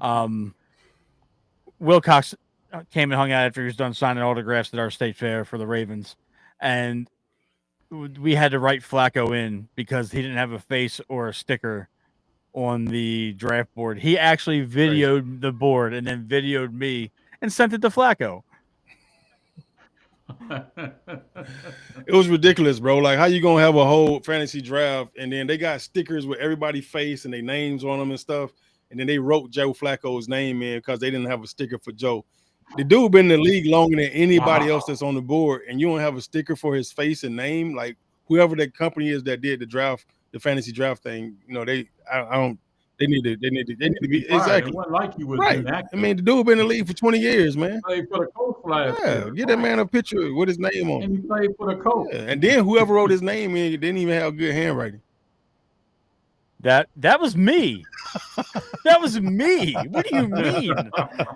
and Wilcox came and hung out after he was done signing autographs at our state fair for the Ravens, and we had to write Flacco in because he didn't have a face or a sticker on the draft board. He actually videoed the board and then videoed me and sent it to Flacco. It was ridiculous, bro. Like, how you gonna have a whole fantasy draft and then they got stickers with everybody's face and their names on them and stuff, and then they wrote Joe Flacco's name in because they didn't have a sticker for Joe. The dude been in the league longer than anybody else that's on the board, and you don't have a sticker for his face and name. Like, whoever that company is that did the draft, the fantasy draft thing, you know, they need to be exactly. It wasn't like he was inactive. I mean, the dude been in the league for 20 years, man. He played for the Colts last year. Get that man a picture with his name on. And he played for the Colts. Yeah. And then whoever wrote his name in didn't even have good handwriting. That was me. That was me. What do you mean?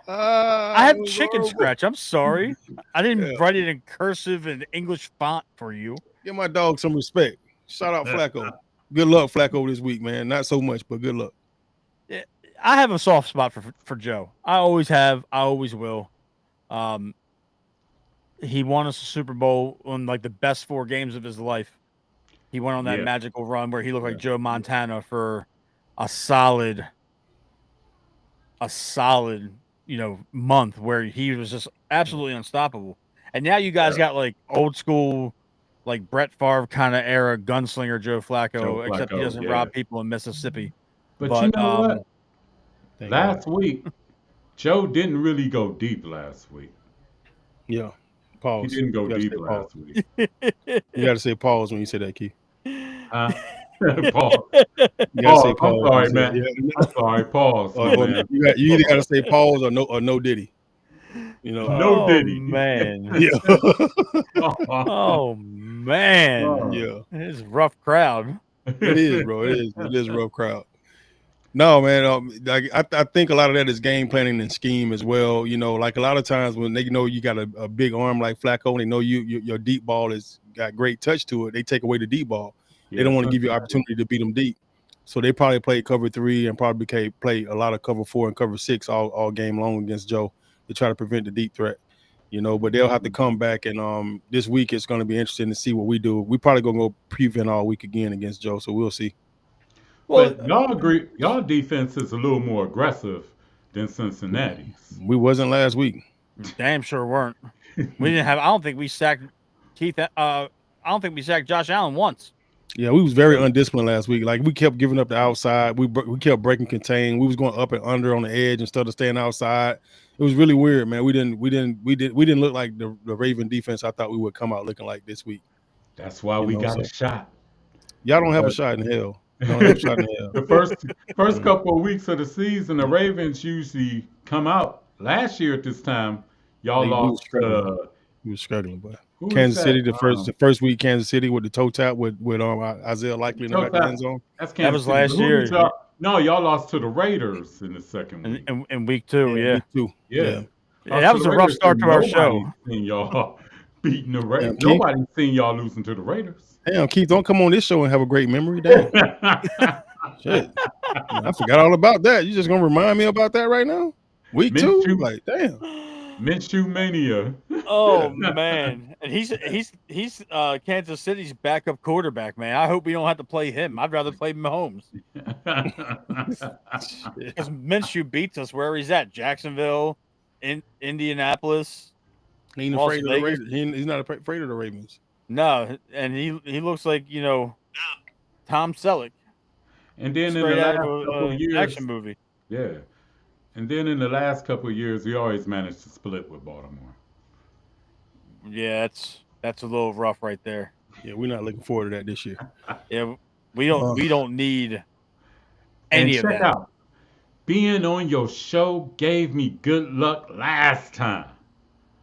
I have chicken scratch. I'm sorry. I didn't write it in cursive and English font for you. Give my dog some respect. Shout out Flacco. Good luck, Flacco, this week, man. Not so much, but good luck. I have a soft spot for Joe. I always have. I always will. He won us a Super Bowl on like the best 4 games of his life. He went on that magical run where he looked like Joe Montana for a solid, you know, month where he was just absolutely unstoppable. And now you guys got like old school, like Brett Favre kind of era gunslinger Joe Flacco, except he doesn't rob people in Mississippi. But you know what? Last week, Joe didn't really go deep last week. Yeah. Pause. He didn't go deep last week. You got to say pause when you say that, Keith. Pause. You got to say pause. I'm sorry, man. Yeah. I'm sorry. Pause. Man. You either got to say pause or no Diddy. You know, no Diddy. Man. Yeah. Oh man. Yeah. It's a rough crowd. It is, bro. It is a rough crowd. No, man. Like I think a lot of that is game planning and scheme as well. You know, like a lot of times when they know you got a big arm like Flacco, and they know your deep ball has got great touch to it, they take away the deep ball. They don't want to give you opportunity to beat them deep. So they probably play cover 3 and probably play a lot of cover 4 and cover 6 all game long against Joe to try to prevent the deep threat. You know, but they'll have to come back, and this week it's going to be interesting to see what we do. We probably going to go prevent all week again against Joe, so we'll see. Well, y'all agree, y'all defense is a little more aggressive than Cincinnati's. We wasn't last week. Damn sure weren't. We didn't have. I don't think we sacked Keith. I don't think we sacked Josh Allen once. Yeah, we was very undisciplined last week. Like we kept giving up the outside. We kept breaking contain. We was going up and under on the edge instead of staying outside. It was really weird, man. We didn't look like the Raven defense I thought we would come out looking like this week. That's why we got a shot. Y'all don't have a shot in hell. The first couple of weeks of the season, the Ravens usually come out. Last year at this time, y'all lost He was struggling, but Who is Kansas City, that? the first week, Kansas City with the toe tap with Isaiah Likely in the back of the end zone. That's That Kansas was City. But last who year. did y'all? No, y'all lost to the Raiders in the second week. In week 2, yeah. Week 2. Yeah. That was a rough start to our show. Nobody's seen y'all beating the Raiders. Damn, Keith. Nobody's seen y'all losing to the Raiders. Damn, Keith, don't come on this show and have a great memory. Damn. Shit. I forgot all about that. You just gonna remind me about that right now? Week 2? Like, damn. Minshew mania. Oh man, and he's Kansas City's backup quarterback, man. I hope we don't have to play him. I'd rather play Mahomes because Minshew beats us wherever he's at. Jacksonville, Indianapolis. He ain't afraid of the Ravens. He's not afraid of the Ravens. No, and he looks like Tom Selleck. And then in the last couple of years, action movie. Yeah. And then in the last couple of years, we always managed to split with Baltimore. Yeah, that's a little rough right there. Yeah, we're not looking forward to that this year. Yeah, we don't need any of that. Check out, being on your show gave me good luck last time.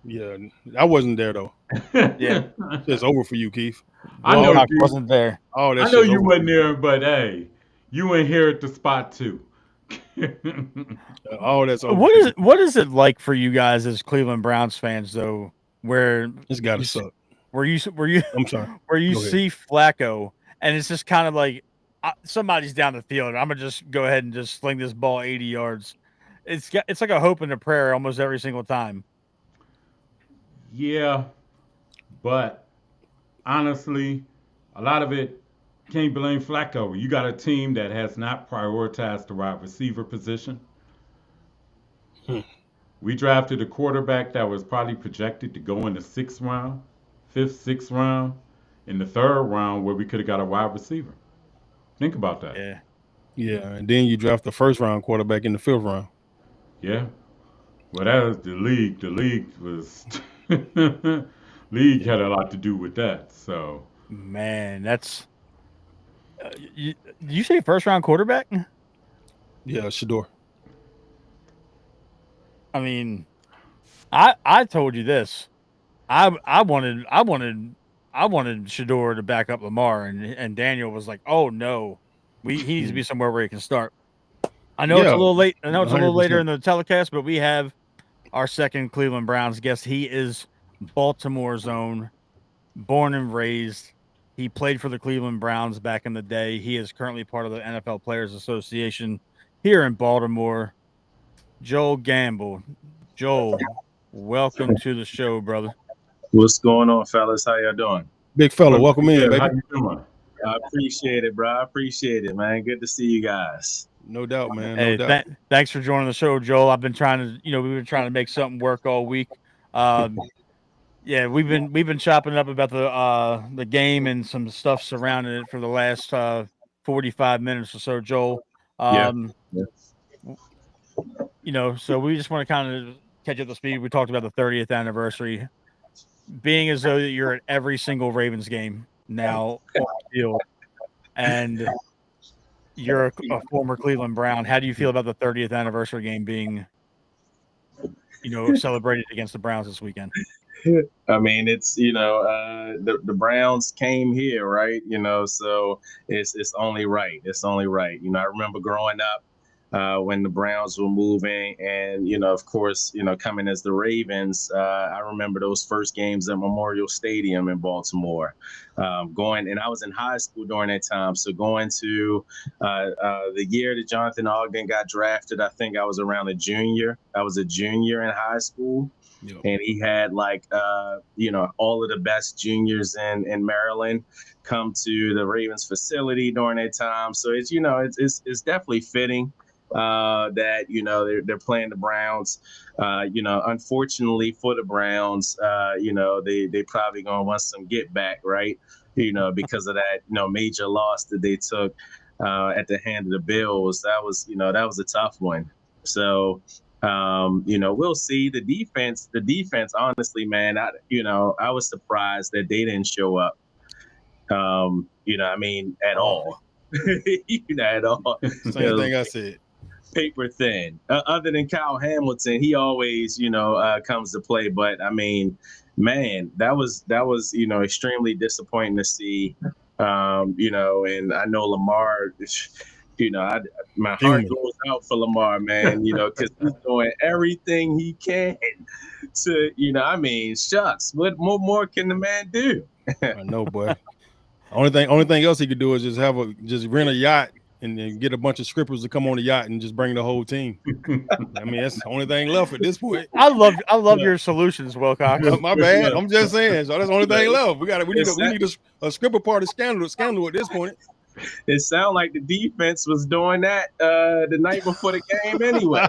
Yeah, I wasn't there though. Yeah, it's over for you, Keith. I know I wasn't there. Oh, I know you wasn't there, but hey, you in here at the spot too. That's over. What is it like for you guys as Cleveland Browns fans though? Where it's got to suck. Where you I'm sorry. Where you see Flacco and it's just kind of like somebody's down the field. I'm gonna just go ahead and just sling this ball 80 yards. It's like a hope and a prayer almost every single time. Yeah, but honestly, a lot of it can't blame Flacco. You got a team that has not prioritized the wide receiver position. We drafted a quarterback that was probably projected to go in the 6th round, 5th, 6th round, in the 3rd round where we could have got a wide receiver. Think about that. Yeah. Yeah, and then you draft the 1st round quarterback in the 5th round. Yeah. Well, that was the league. The league was league had a lot to do with that. So man, that's did you say 1st round quarterback? Yeah, Shador. I mean, I told you this. I wanted Shador to back up Lamar, and Daniel was like, "Oh no, he needs to be somewhere where he can start." I know it's a little late. I know it's 100%. A little later in the telecast, but we have our second Cleveland Browns guest. He is Baltimore's own, born and raised. He played for the Cleveland Browns back in the day. He is currently part of the NFL Players Association here in Baltimore. Joel Gamble. Joel, welcome to the show, brother. What's going on, fellas? How y'all doing? Big fella, welcome in, baby. How you doing? I appreciate it, bro. I appreciate it, man. Good to see you guys. No doubt, man. No doubt. Thanks for joining the show, Joel. I've been trying to, we've been trying to make something work all week. Yeah, we've been chopping it up about the game and some stuff surrounding it for the last 45 minutes or so, Joel. So we just want to kind of catch up to speed. We talked about the 30th anniversary, being as though you're at every single Ravens game now on the field, and you're a former Cleveland Brown. How do you feel about the 30th anniversary game being, celebrated against the Browns this weekend? I mean, it's the Browns came here, right? So it's only right. It's only right. I remember growing up when the Browns were moving, and of course, coming as the Ravens. I remember those first games at Memorial Stadium in Baltimore. And I was in high school during that time, so going to the year that Jonathan Ogden got drafted, I think I was around a junior. I was a junior in high school. Yep. And he had all of the best juniors in Maryland come to the Ravens facility during that time. So it's it's definitely fitting that they're playing the Browns. Unfortunately for the Browns, they probably gonna want some get back, right? Because of that major loss that they took at the hand of the Bills. That was a tough one. So. We'll see. The defense, honestly, man, I was surprised that they didn't show up. At all. At all. Same thing I said. Paper thin. Other than Kyle Hamilton, he always, comes to play. But Man, that was extremely disappointing to see. And I know Lamar. My heart Human. goes out for Lamar, man. Because he's doing everything he can to. I mean, shucks, what more can the man do? I know, boy. Only thing else he could do is just rent a yacht and then get a bunch of scrippers to come on the yacht and just bring the whole team. I mean, that's the only thing left at this point. I love your solutions, Wilcox. My bad. I'm just saying. So that's the only thing left. We need a scripper party scandal at this point. It sounded like the defense was doing that the night before the game anyway.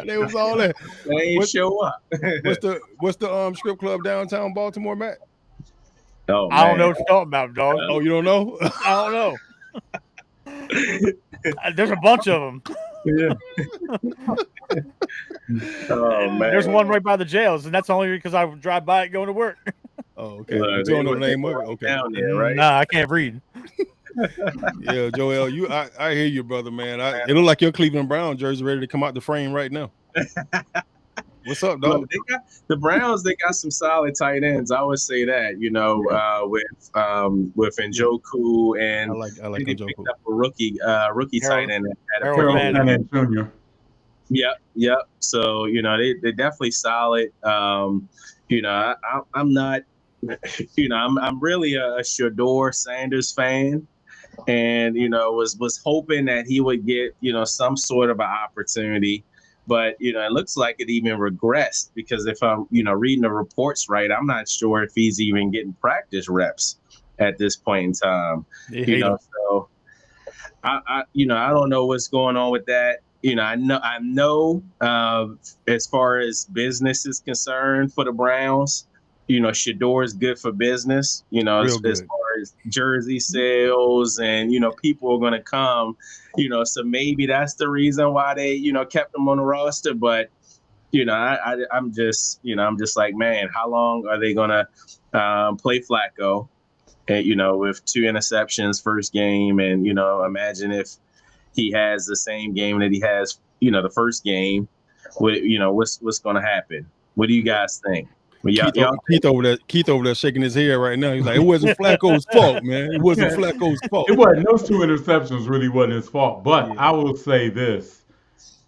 They was all there. They ain't show up. What's the strip club downtown Baltimore, Matt? Oh, I don't know what you're talking about, dog. Oh, you don't know? I don't know. There's a bunch of them. Yeah. Oh man. There's one right by the jails, and that's only because I drive by it going to work. Oh, okay. You don't know the name of it? Okay. Down there, right? Nah, I can't read. Yeah, Joel, I hear you, brother, man. It look like your Cleveland Brown jersey ready to come out the frame right now. What's up, dog? Look, the Browns, they got some solid tight ends. I would say that, with Njoku, and I like they Njoku. picked up a rookie tight end at a Harold Harold Jr. Yep. So they're definitely solid. I'm not, I'm really a Shador Sanders fan, and was hoping that he would get some sort of an opportunity. But it looks like it even regressed, because if I'm reading the reports right, I'm not sure if he's even getting practice reps at this point in time. So I don't know what's going on with that. I know as far as business is concerned for the Browns, Shador is good for business, as far as jersey sales, and people are going to come, so maybe that's the reason why they kept him on the roster. But I'm just like, man, how long are they going to play Flacco, and with 2 interceptions first game, and imagine if he has the same game that he has the first game, what's going to happen? What do you guys think? Keith over there shaking his head right now. He's like, it wasn't Flacco's fault, man. It wasn't Flacco's fault. It wasn't. Those 2 interceptions really wasn't his fault. But I will say this: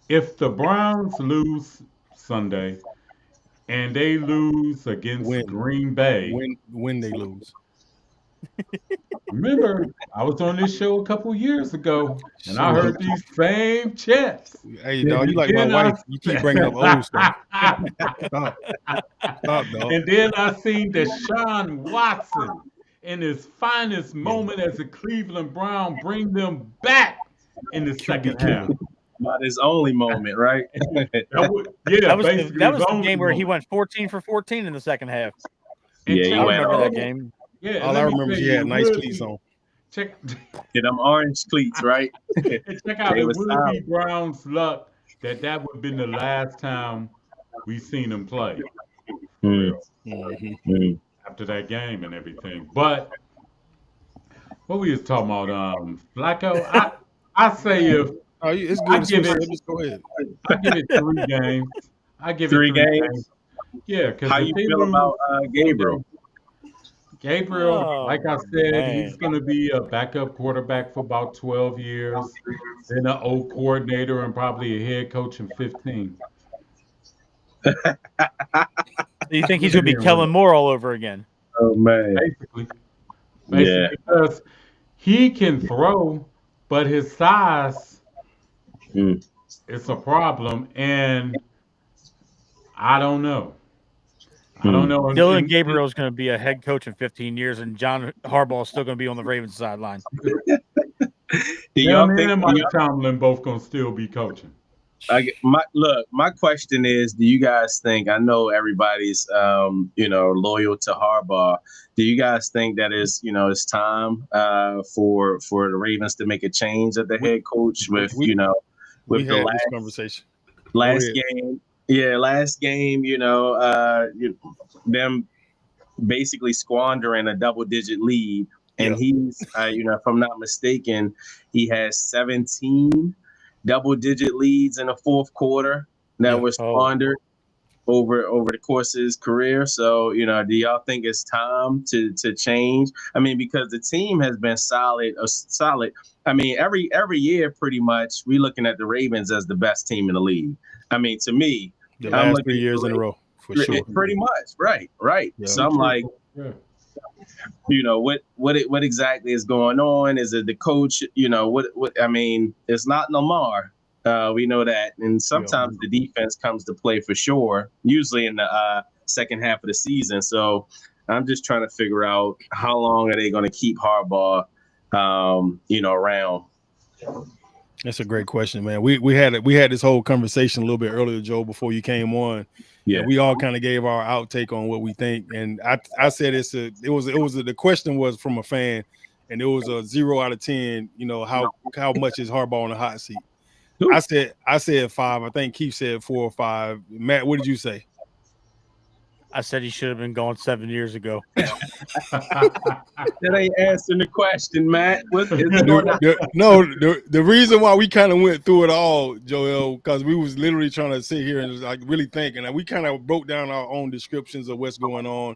if the Browns lose Sunday and they lose against Green Bay, when they lose. Remember, I was on this show a couple years ago, and I heard these same chants. Hey, dog, you like my wife. You keep bringing up old stuff. Stop, dog. And then I seen Deshaun Watson in his finest moment as a Cleveland Brown bring them back in the second half. Not his only moment, right? That was the game where he went 14 for 14 in the second half. Yeah, I remember that game. Yeah, all I remember is he had nice cleats on. Get them orange cleats, right? And check out, it would be Brown's luck that would have been the last time we seen him play. After that game and everything. But what we was talking about, Flacco, I say if it's good. Just go ahead. I give it 3 games. I give it 3 games. Yeah, because how you feel about Gabriel? Gabriel, like I said, he's going to be a backup quarterback for about 12 years, then an O coordinator and probably a head coach in 15. Do you think he's going to be Kellen Moore all over again? Oh, man. Basically, because he can throw, but his size is a problem, and I don't know. Dylan Gabriel is going to be a head coach in 15 years, and John Harbaugh is still going to be on the Ravens sideline. And Mike Tomlin both going to still be coaching. My question is, do you guys think, I know everybody's loyal to Harbaugh, do you guys think that it's time for the Ravens to make a change at the head coach with the last conversation game? Yeah, last game, them basically squandering a double-digit lead, and he's, if I'm not mistaken, he has 17 double-digit leads in the fourth quarter that were squandered. over the course of his career. So, do y'all think it's time to change? I mean, because the team has been solid. I mean, every year, pretty much, we looking at the Ravens as the best team in the league. I mean, to me, The I'm last looking 3 years in a row, for sure. pretty much, right. Yeah. So I'm like, Yeah. what exactly is going on? Is it the coach? What I mean, it's not Lamar. We know that, and sometimes the defense comes to play for sure. Usually in the second half of the season. So I'm just trying to figure out how long are they going to keep Harbaugh, around. That's a great question, man. We had this whole conversation a little bit earlier, Joe, before you came on. Yeah. And we all kind of gave our outtake on what we think. And I said the question was from a fan, and it was a 0 out of 10. How much is Harbaugh on the hot seat? I said 5. I think Keith said 4 or 5. Matt, what did you say? I said he should have been gone 7 years ago. That ain't answering the question, Matt. The reason why we kind of went through it all, Joel, because we was literally trying to sit here and just like really think, and we kind of broke down our own descriptions of what's going on.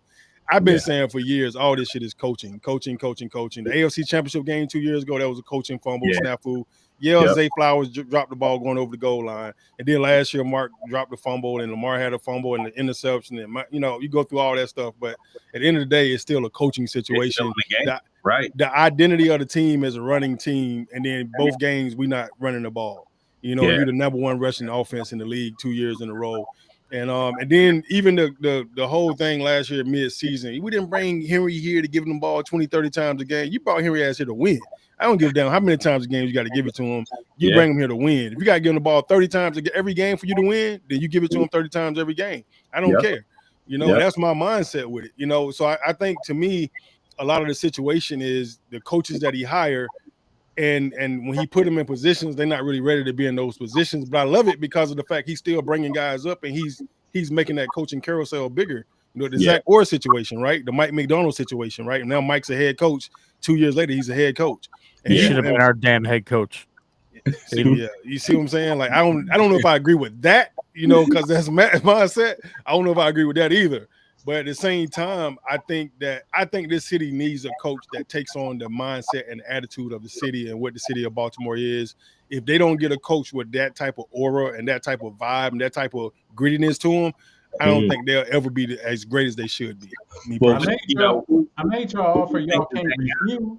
I've been saying for years, all this shit is coaching. The AFC Championship game 2 years ago, that was a coaching fumble, snafu. Zay Flowers dropped the ball going over the goal line. And then last year, Mark dropped the fumble, and Lamar had a fumble and the interception. And, you go through all that stuff. But at the end of the day, it's still a coaching situation. Right. The identity of the team is a running team. And then both games, we not running the ball. You're the number one rushing offense in the league 2 years in a row. And then even the whole thing last year mid-season, we didn't bring Henry here to give him the ball 20, 30 times a game. You brought Henry ass here to win. I don't give a damn how many times a game you got to give it to him. You bring him here to win. If you got to give him the ball 30 times every game for you to win, then you give it to him 30 times every game. I don't care. That's my mindset with it. So I think, to me, a lot of the situation is the coaches that he hired, and when he put them in positions, they're not really ready to be in those positions. But I love it because of the fact he's still bringing guys up, and he's making that coaching carousel bigger. The Zach Orr situation, right? The Mike McDonald situation, right? And now Mike's a head coach. 2 years later, he's a head coach. And he should have been our damn head coach. Yeah, you see what I'm saying? Like, I don't know if I agree with that, because that's Matt's mindset. I don't know if I agree with that either. But at the same time, I think this city needs a coach that takes on the mindset and attitude of the city and what the city of Baltimore is. If they don't get a coach with that type of aura and that type of vibe and that type of grittiness to them, I don't think they'll ever be as great as they should be. I made y'all offer y'all can't refuse.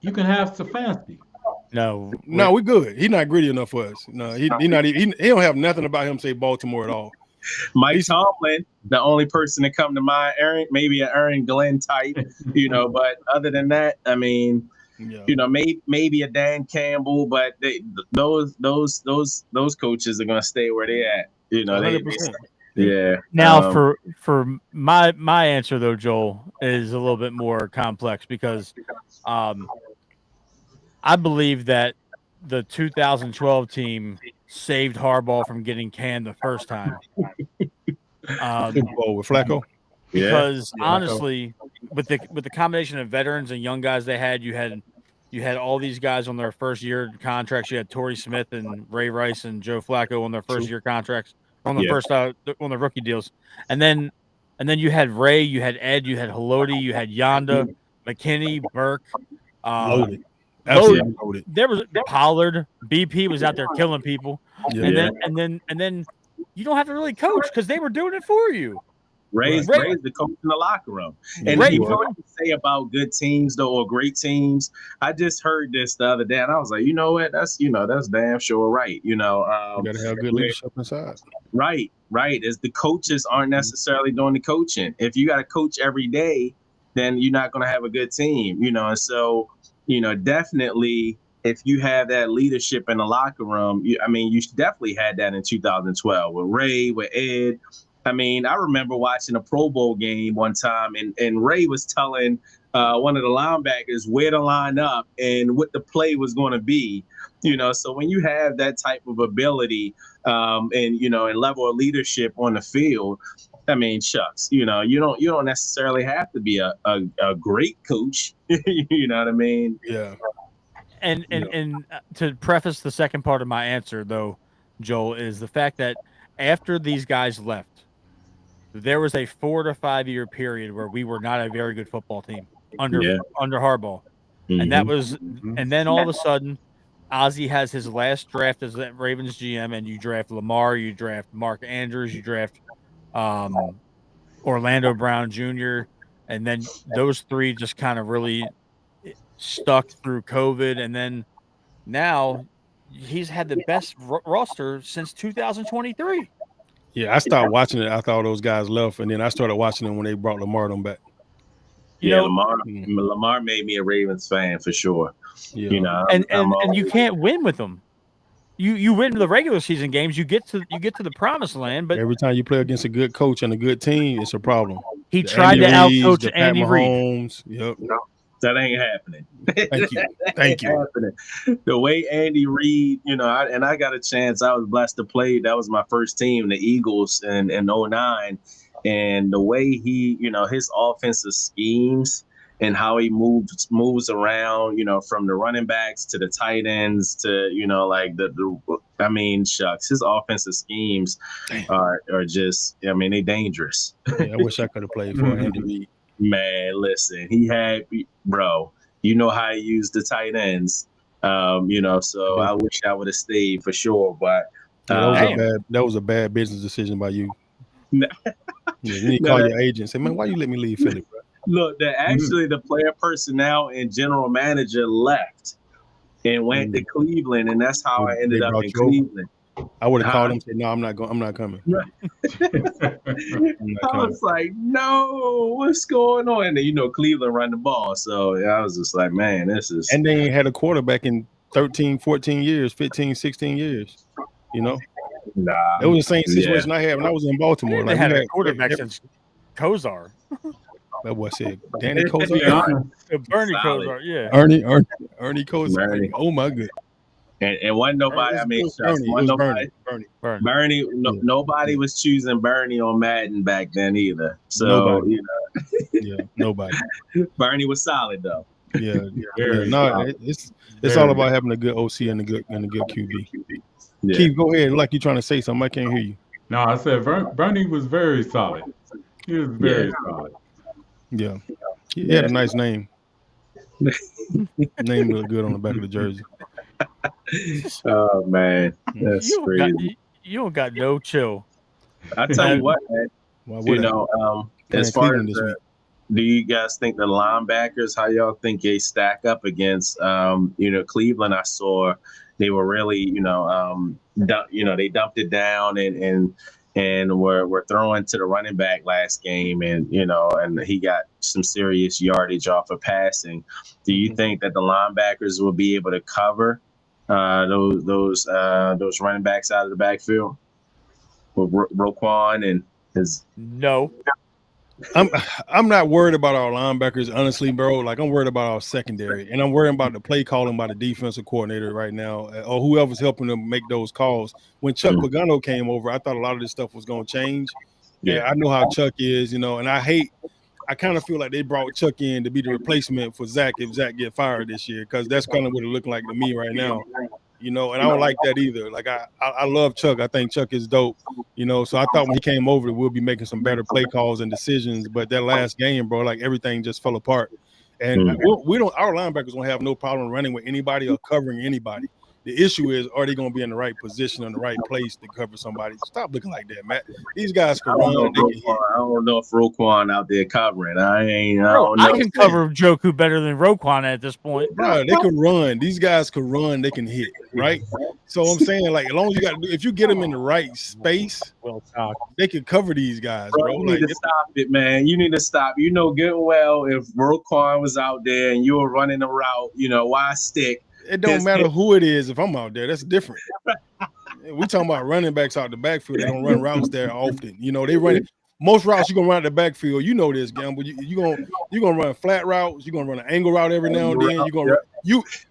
You can have Stefanski. No, we're good. He's not gritty enough for us. No, he don't have nothing about him say Baltimore at all. Mike Tomlin, the only person that come to mind, maybe an Aaron Glenn type, but other than that, I mean, maybe a Dan Campbell, but those coaches are going to stay where they at. 100%. Now, for my answer though, Joel, is a little bit more complex because I believe that the 2012 team saved Harbaugh from getting canned the first time. With Flacco, because honestly, with the combination of veterans and young guys they had, you had all these guys on their first year contracts. You had Torrey Smith and Ray Rice and Joe Flacco on their first year contracts, on the first on the rookie deals, and then you had Ray, you had Ed, you had Haloti, you had Yonda, McKinney, Burke, loaded. There was Pollard, BP was out there killing people, and then you don't have to really coach because they were doing it for you. Ray's the coach in the locker room. And you know what you say about good teams though, or great teams. I just heard this the other day and I was like, you know what? That's damn sure right. You gotta have good leadership inside. Right. As the coaches aren't necessarily doing the coaching. If you got to coach every day, then you're not gonna have a good team, and so definitely if you have that leadership in the locker room, you definitely had that in 2012 with Ray, with Ed. I mean, I remember watching a Pro Bowl game one time, and Ray was telling one of the linebackers where to line up and what the play was going to be. So when you have that type of ability and level of leadership on the field, I mean, shucks, you don't necessarily have to be a great coach. You know what I mean? Yeah. And to preface the second part of my answer, though, Joel, is the fact that after these guys left, there was a 4 to 5 year period where we were not a very good football team under Yeah. Harbaugh. And that was, and then all of a sudden, Ozzie has his last draft as that Ravens GM, and you draft Lamar, you draft Mark Andrews, you draft Orlando Brown Jr., and then those three just kind of really stuck through COVID, and then now he's had the best roster since 2023. Yeah, I stopped watching it after all those guys left, and then I started watching them when they brought Lamar them back. You know, Lamar made me a Ravens fan for sure. Yeah. You know, and you can't win with them. You win the regular season games, you get to the promised land, but every time you play against a good coach and a good team, it's a problem. He tried to outcoach Andy Reid. Yep. That ain't happening. Thank you. The way Andy Reid, you know, I got a chance. I was blessed to play. That was my first team, the Eagles, in 09. And the way he, you know, his offensive schemes and how he moves around, you know, from the running backs to the tight ends to, you know, like I mean, shucks, his offensive schemes are just, I mean, they dangerous. Yeah, I wish I could have played for Andy Reid. Man, listen, he had, bro, you know how he used the tight ends, you know, so I wish I would have stayed for sure, but that was a bad business decision by you. You need to call your agent and say, man, why you let me leave Philly, bro? Look, the player personnel and general manager left and went to Cleveland, and that's how I ended up in Cleveland. I would have called him and said, no, I'm not coming. I was like, no, what's going on? And then, you know, Cleveland run the ball. So I was just like, man, this is. And they ain't had a quarterback in 13, 14 years, 15, 16 years, you know? Nah. It was the same situation I had when I was in Baltimore. They had a quarterback since Kozar. That boy said Danny Kozar. Bernie Kozar, yeah. Ernie Kozar. Oh my goodness. And wasn't nobody. I mean, Bernie. Nobody was choosing Bernie on Madden back then either. So nobody. You know, yeah, nobody. Bernie was solid though. Yeah. No, it's all about having a good OC and a good QB. Yeah. Keith, go ahead. Like you're trying to say something. I can't hear you. No, I said Bernie was very solid. He was very solid. Yeah. He had a nice name. Name looked good on the back of the jersey. Oh man, that's crazy. You don't got no chill. I tell you what, man. You know, as far as do you guys think the linebackers? How y'all think they stack up against? You know, Cleveland. I saw they were really, you know, they dumped it down and were throwing to the running back last game, and you know, and he got some serious yardage off of passing. Do you think that the linebackers will be able to cover those running backs out of the backfield with Roquan and his? No. I'm not worried about our linebackers, honestly, bro. Like, I'm worried about our secondary, and I'm worried about the play calling by the defensive coordinator right now, or whoever's helping them make those calls. When Chuck Pagano came over, I thought a lot of this stuff was going to change. Yeah, I know how Chuck is, you know, and I kind of feel like they brought Chuck in to be the replacement for Zach if Zach get fired this year, because that's kind of what it looked like to me right now. You know, and I don't like that either. Like, I love Chuck. I think Chuck is dope, you know. So I thought when he came over, we'll be making some better play calls and decisions. But that last game, bro, like everything just fell apart. And our linebackers don't have no problem running with anybody or covering anybody. The issue is, are they going to be in the right position in the right place to cover somebody? Stop looking like that, Matt. These guys can run. I don't know if Roquan out there covering. I can cover Joku better than Roquan at this point. Bro, they can run. These guys can run. They can hit, right? So I'm saying, like, as long as if you get them in the right space, they can cover these guys, bro. You need to stop it, man. You need to stop. You know good and well if Roquan was out there and you were running a route, you know, why stick? It don't matter who it is if I'm out there. That's different. We talking about running backs out the backfield. They don't run routes there often. You know, they run most routes. You're gonna run out the backfield. You know this, Gamble. You're gonna run flat routes. You're gonna run an angle route every now and then. You're gonna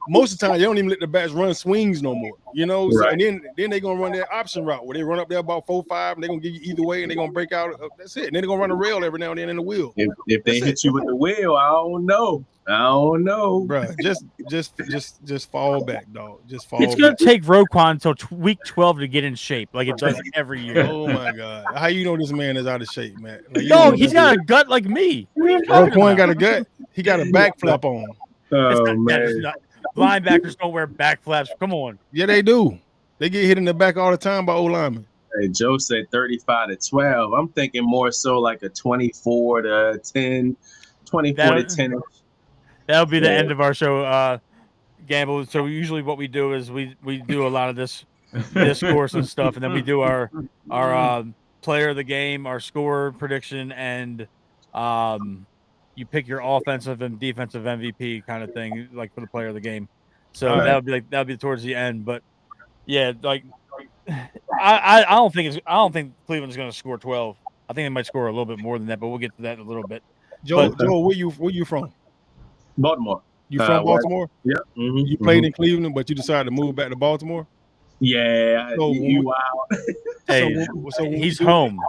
most of the time, they don't even let the backs run swings no more. So Right. and then they're gonna run their option route where they run up there about 4-5, and they're gonna give you either way, and they're gonna break out. That's it. And then they're gonna run a rail every now and then in the wheel. If they hit you with the wheel, I don't know. Bro, just fall back, dog. Just fall It's going back. to take Roquan until week 12 to get in shape, like it does every year. Oh my God. How you know this man is out of shape, man? Like, you No, don't know he's this got a dude. gut like me. What are you talking Roquan about? got a gut. He got a back flap on. That's Oh not- that is man. not- linebackers don't wear back flaps. Come on. Yeah, they do. They get hit in the back all the time by old linemen. Hey, Joe said 35-12. I'm thinking more so like a 24-10, 24-10. That'll be the Yeah. end of our show, Gamble. So usually what we do is we do a lot of this discourse and stuff, and then we do our player of the game, our score prediction, and you pick your offensive and defensive MVP kind of thing, like for the player of the game. So All right. that'll be towards the end. But yeah, like I don't think Cleveland's going to score 12. I think they might score a little bit more than that, but we'll get to that in a little bit. Joe, where you from? Baltimore. You from Baltimore? Yeah. Mm-hmm. You played in Cleveland, but you decided to move back to Baltimore? Yeah. So wow. Hey, so when he's we do- home.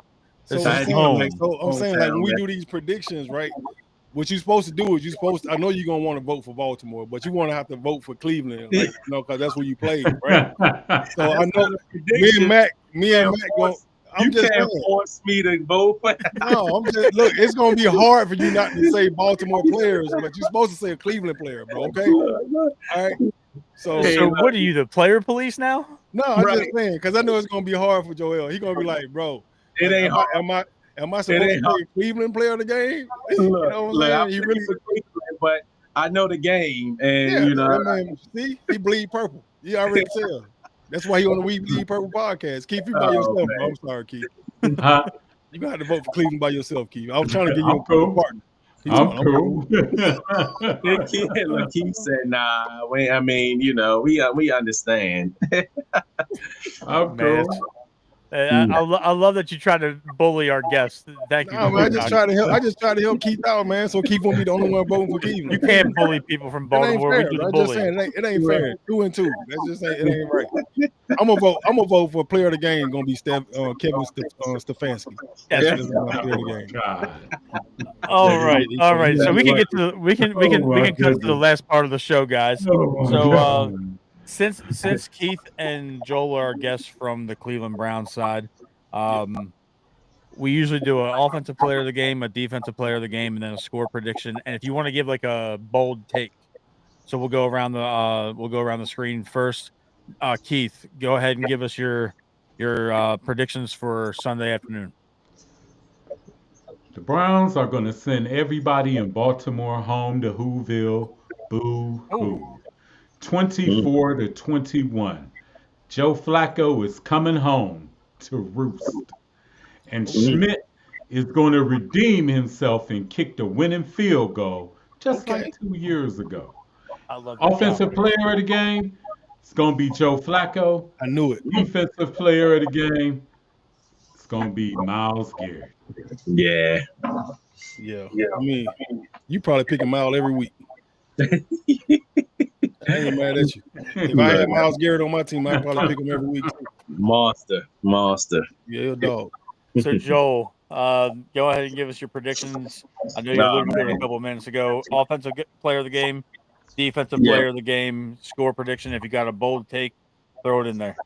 So This I'm is saying, home. like, I'm saying, like, when we do these predictions, right? What you're supposed to do is I know you're gonna want to vote for Baltimore, but you want to have to vote for Cleveland, like, because that's where you played, right? So I know me and Mac going. You can't force me to vote. No, I'm just look. It's gonna be hard for you not to say Baltimore players, but you're supposed to say a Cleveland player, bro. Okay, all right. So what are you, the player police now? No, I'm just saying because I know it's gonna be hard for Joel. He's gonna be like, bro, it ain't hard. Am I supposed to say Cleveland player of the game? You know what I'm saying? He really, but I know the game, and yeah, you know, that man, see, he bleed purple. You already tell. That's why he on the We Bleed Purple podcast. Keith, you by yourself, bro. I'm sorry, Keith. You gonna have to vote for Cleveland by yourself, Keith. I was trying to give you a partner. I'm cool. Keith said, "Nah, I mean, you know, we understand." I'm cool. I love that you try to bully our guests. Thank you. No, man, I just try to help Keith out, man. So Keith won't be the only one voting for Keith. You can't bully people from Baltimore. It ain't fair. I'm just saying it ain't fair. 2 and 2. That's just it ain't right. I'm gonna vote for player of the game. Gonna be Kevin Stefanski. That's my player of the game. All right. So we can get to we can cut to the last part of the show, guys. So since Keith and Joel are our guests from the Cleveland Browns side, we usually do an offensive player of the game, a defensive player of the game, and then a score prediction. And if you want to give like a bold take, so we'll go around the screen first. Keith, go ahead and give us your predictions for Sunday afternoon. The Browns are going to send everybody in Baltimore home to Whoville. Boo hoo. 24-21. Joe Flacco is coming home to roost. And Schmidt is going to redeem himself and kick the winning field goal just like 2 years ago. I love that. Offensive player of the game, it's going to be Joe Flacco. I knew it. Defensive player of the game, it's going to be Myles Garrett. Yeah. I mean, you probably pick him out every week. I ain't mad at you. If I had Myles Garrett on my team, I'd probably pick him every week. Monster. Yeah, dog. So Joel, go ahead and give us your predictions. I know you alluded to it a couple of minutes ago. Offensive player of the game, defensive player of the game, score prediction. If you got a bold take, throw it in there.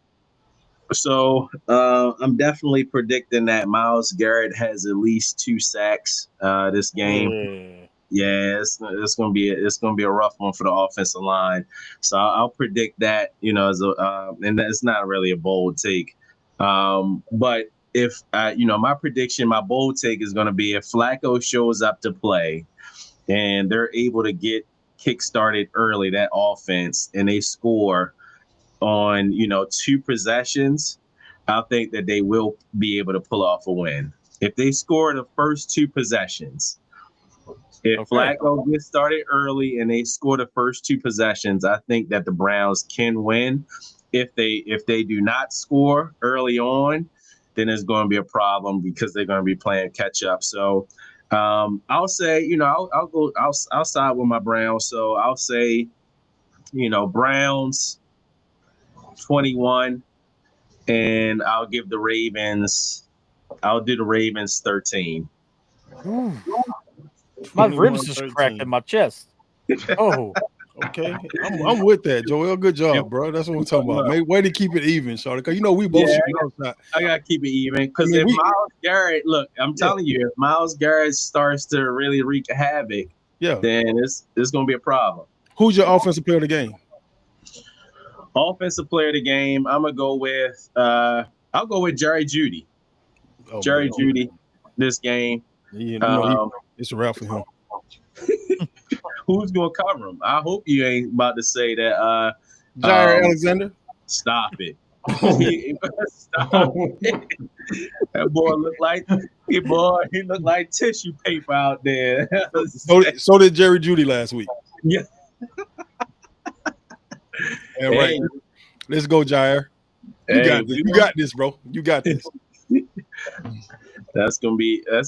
So I'm definitely predicting that Myles Garrett has at least 2 sacks this game. Yeah, it's gonna be a rough one for the offensive line. So I'll predict that, you know, and that's not really a bold take. But if my prediction, my bold take is gonna be if Flacco shows up to play, and they're able to get kick-started early, that offense, and they score on 2 possessions, I think that they will be able to pull off a win. If they score the first 2 possessions. If Flacco gets started early and they score the first 2 possessions, I think that the Browns can win. If they do not score early on, then it's going to be a problem because they're going to be playing catch up. So I'll say, I'll side with my Browns. So I'll say Browns 21, and I'll do the Ravens 13. Ooh, my ribs just 21-13. cracked in my chest. Oh, Okay, I'm with that, Joel. Good job, bro. That's what we're talking about. Maybe way to keep it even, Shawty. Because we both should be outside. I gotta keep it even because I mean, if Miles Garrett, look, I'm telling you, if Miles Garrett starts to really wreak havoc, then it's gonna be a problem. Who's your offensive player of the game? Offensive player of the game, I'm gonna go with I'll go with Jerry Jeudy. Jerry Jeudy this game. It's a wrap for him. Who's gonna cover him? I hope you ain't about to say that Jair Alexander. Stop it. Stop it. That boy looked like tissue paper out there. So did Jerry Jeudy last week. Yeah. And right. Let's go, Jair. You got this. You got this, bro. You got this. That's gonna be an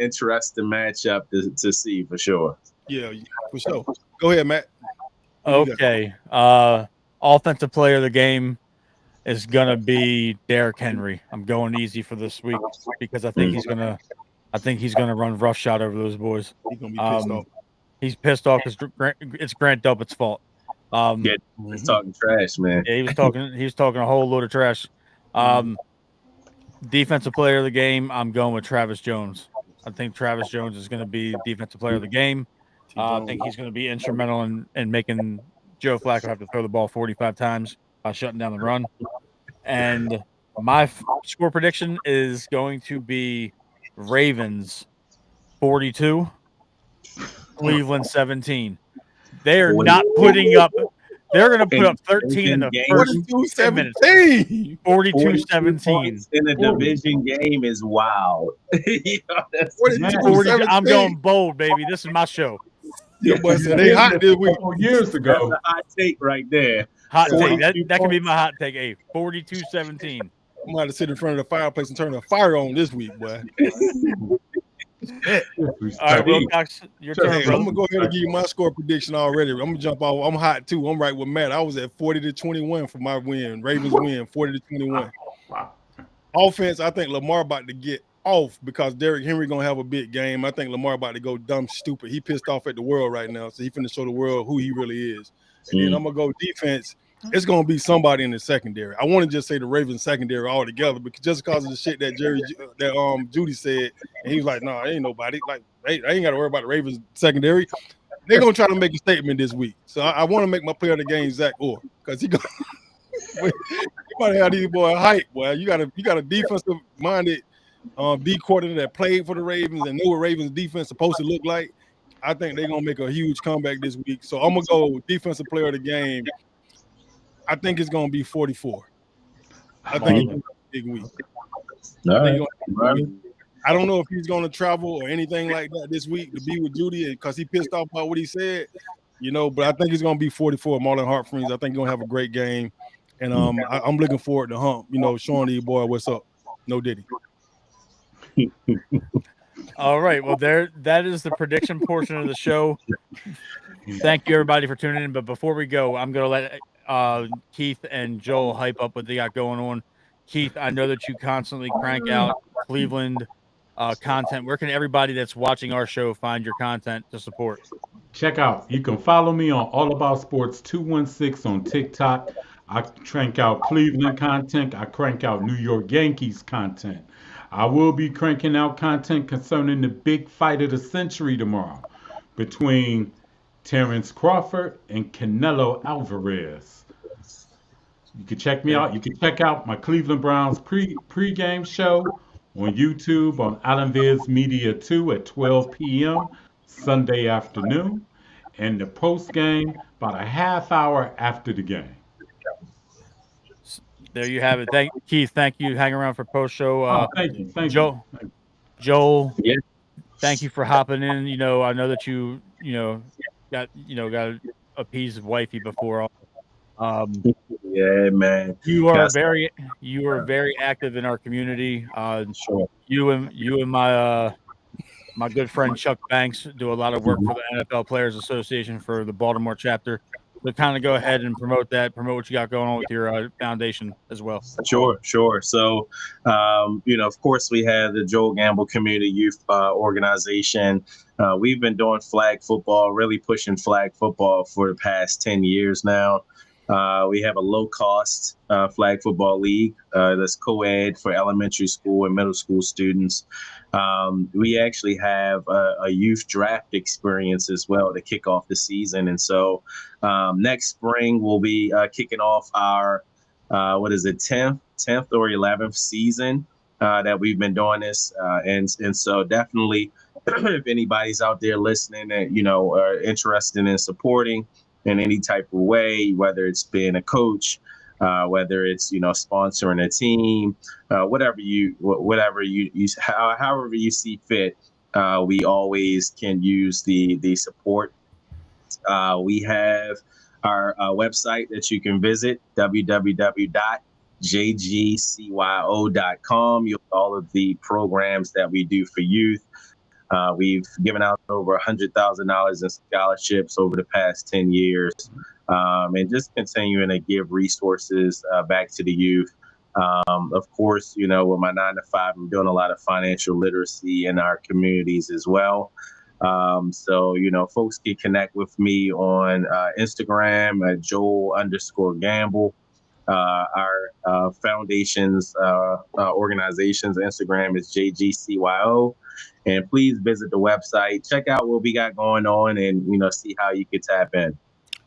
interesting matchup to see for sure. Yeah, for sure. Go ahead, Matt. Okay. Offensive player of the game is gonna be Derrick Henry. I'm going easy for this week because I think he's gonna run roughshod over those boys. He's gonna be pissed off. He's pissed off because it's Grant Delpit's fault. He's talking trash, man. Yeah, he was talking a whole load of trash. Defensive player of the game, I'm going with Travis Jones. I think Travis Jones is going to be defensive player of the game. I think he's going to be instrumental in making Joe Flacco have to throw the ball 45 times by shutting down the run. And my score prediction is going to be Ravens 42, Cleveland 17. They are not putting up. They're going to put up 13 in the first 10 minutes. 42-17. In a division game is wild. I'm going bold, baby. This is my show. Your boy said they hot this week. Years ago. That's a hot take right there. Hot take. That can be my hot take. 42-17. I'm going to sit in front of the fireplace and turn the fire on this week, boy. All right, Wilcox, your turn. I'm gonna go ahead and give you my score prediction already. I'm gonna jump off. I'm hot too. I'm right with Matt. I was at 40-21 for my win. Ravens win 40-21. Wow. Offense, I think Lamar about to get off because Derrick Henry gonna have a big game. I think Lamar about to go dumb stupid. He pissed off at the world right now, so he finna show the world who he really is. And then I'm gonna go defense. It's gonna be somebody in the secondary. I want to just say the Ravens secondary all together because of the shit that Jeudy said, and he was like, "No, ain't nobody. Like, I ain't got to worry about the Ravens secondary. They're gonna try to make a statement this week. So I want to make my player of the game Zach Orr because he might have these boys hype. Boy, you got a defensive minded D coordinator that played for the Ravens and know what Ravens defense supposed to look like. I think they're gonna make a huge comeback this week. So I'm gonna go defensive player of the game. I think it's going to be 44. I think it's going to be a big week. I don't know if he's going to travel or anything like that this week to be with Jeudy because he pissed off about what he said, but I think it's going to be 44. Marlon Hartfriends, I think he's going to have a great game. And I'm looking forward to Hump, showing these boy what's up. No Diddy. All right. Well, that is the prediction portion of the show. Thank you, everybody, for tuning in. But before we go, I'm going to let Keith and Joel hype up what they got going on. Keith, I know that you constantly crank out Cleveland content. Where can everybody that's watching our show find your content to support? Check out. You can follow me on All About Sports 216 on TikTok. I crank out Cleveland content. I crank out New York Yankees content. I will be cranking out content concerning the big fight of the century tomorrow between Terrence Crawford and Canelo Alvarez. You can check me out. You can check out my Cleveland Browns pre-game show on YouTube on Alan Viz Media 2 at 12 p.m. Sunday afternoon, and the post-game about a half hour after the game. There you have it. Keith, thank you. Hang around for post-show. Thank you. Joel, yeah. Thank you for hopping in. I know that you got to appease wifey before. Yeah, man. You are very active in our community. Sure. You and my good friend Chuck Banks do a lot of work for the NFL Players Association for the Baltimore chapter. to kind of go ahead and promote what you got going on with your foundation as well. Sure. So, of course, we have the Joel Gamble Community Youth Organization. We've been doing flag football, really pushing flag football for the past 10 years now. We have a low-cost flag football league that's co-ed for elementary school and middle school students. We actually have a youth draft experience as well to kick off the season. And so next spring, we'll be kicking off our 10th or 11th season that we've been doing this. And so definitely, if anybody's out there listening and, are interested in supporting in any type of way, whether it's being a coach, whether it's, sponsoring a team, however you see fit, we always can use the support. We have our website that you can visit, www.jgcyo.com. All of the programs that we do for youth. We've given out over $100,000 in scholarships over the past 10 years, and just continuing to give resources back to the youth. Of course, with my 9 to 5, I'm doing a lot of financial literacy in our communities as well. So, folks can connect with me on Instagram at Joel_Gamble. Our foundation's organization's Instagram is JGCYO. And please visit the website, check out what we got going on, and see how you can tap in.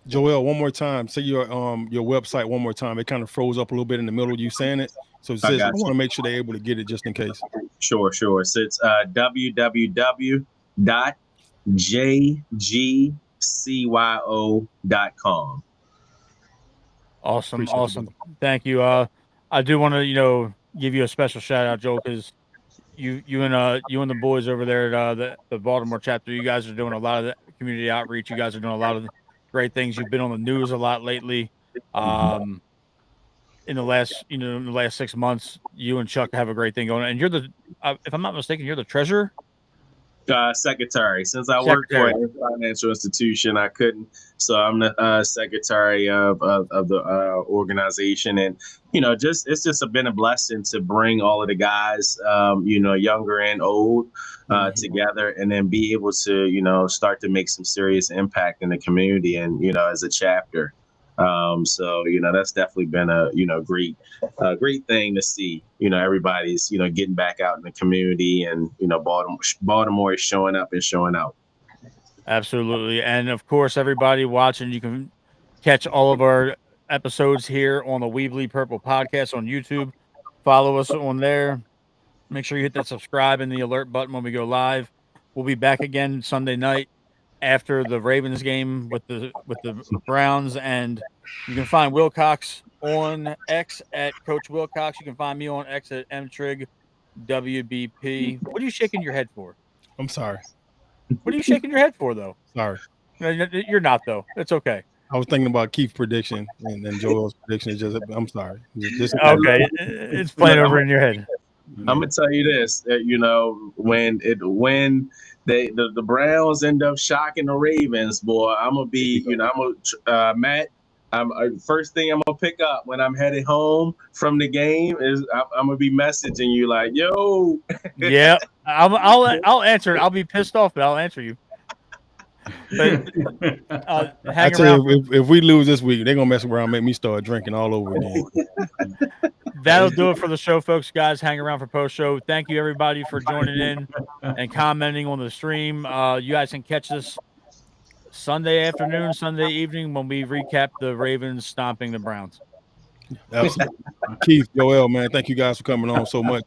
Joel, one more time. Say your website one more time. It kind of froze up a little bit in the middle of you saying it. So it says I want to make sure they're able to get it just in case. Sure. So it's www.jgcyo.com. Awesome. Thank you. I do want to, give you a special shout out, Joel, because you and the boys over there at the Baltimore chapter, you guys are doing a lot of the community outreach. You guys are doing a lot of great things. You've been on the news a lot lately. In the last 6 months, you and Chuck have a great thing going on. And you're if I'm not mistaken, you're the treasurer? Secretary. Since I work for a financial institution, I couldn't. So I'm the secretary of the organization, and it's just been a blessing to bring all of the guys, younger and old, together, and then be able to start to make some serious impact in the community, and as a chapter. So that's definitely been a great thing to see. Everybody's getting back out in the community, and Baltimore is showing up and showing out. Absolutely, and of course, everybody watching, you can catch all of our episodes here on the We Bleed Purple podcast on YouTube. Follow us on there. Make sure you hit that subscribe and the alert button when we go live. We'll be back again Sunday night after the Ravens game with the Browns, and you can find Wilcox on X at Coach Wilcox. You can find me on X at mtrigwbp. What are you shaking your head for? I'm sorry. What are you shaking your head for, though? Sorry. No, you're not, though. It's okay. I was thinking about Keith's prediction and then Joel's prediction. I'm sorry. Okay, it's playing over in your head. I'm gonna tell you this: that, when the Browns end up shocking the Ravens, boy, I'm gonna be, Matt. First thing I'm gonna pick up when I'm headed home from the game is I'm gonna be messaging you like, "Yo." Yeah, I'll answer it. I'll be pissed off, but I'll answer you. But, I tell you, if we lose this week, they're gonna mess around and make me start drinking all over again. That'll do it for the show, folks. Guys, hang around for post show. Thank you, everybody, for joining in and commenting on the stream. You guys can catch this Sunday afternoon, Sunday evening when we recap the Ravens stomping the Browns. Absolutely. Keith, Joel, man, thank you guys for coming on so much.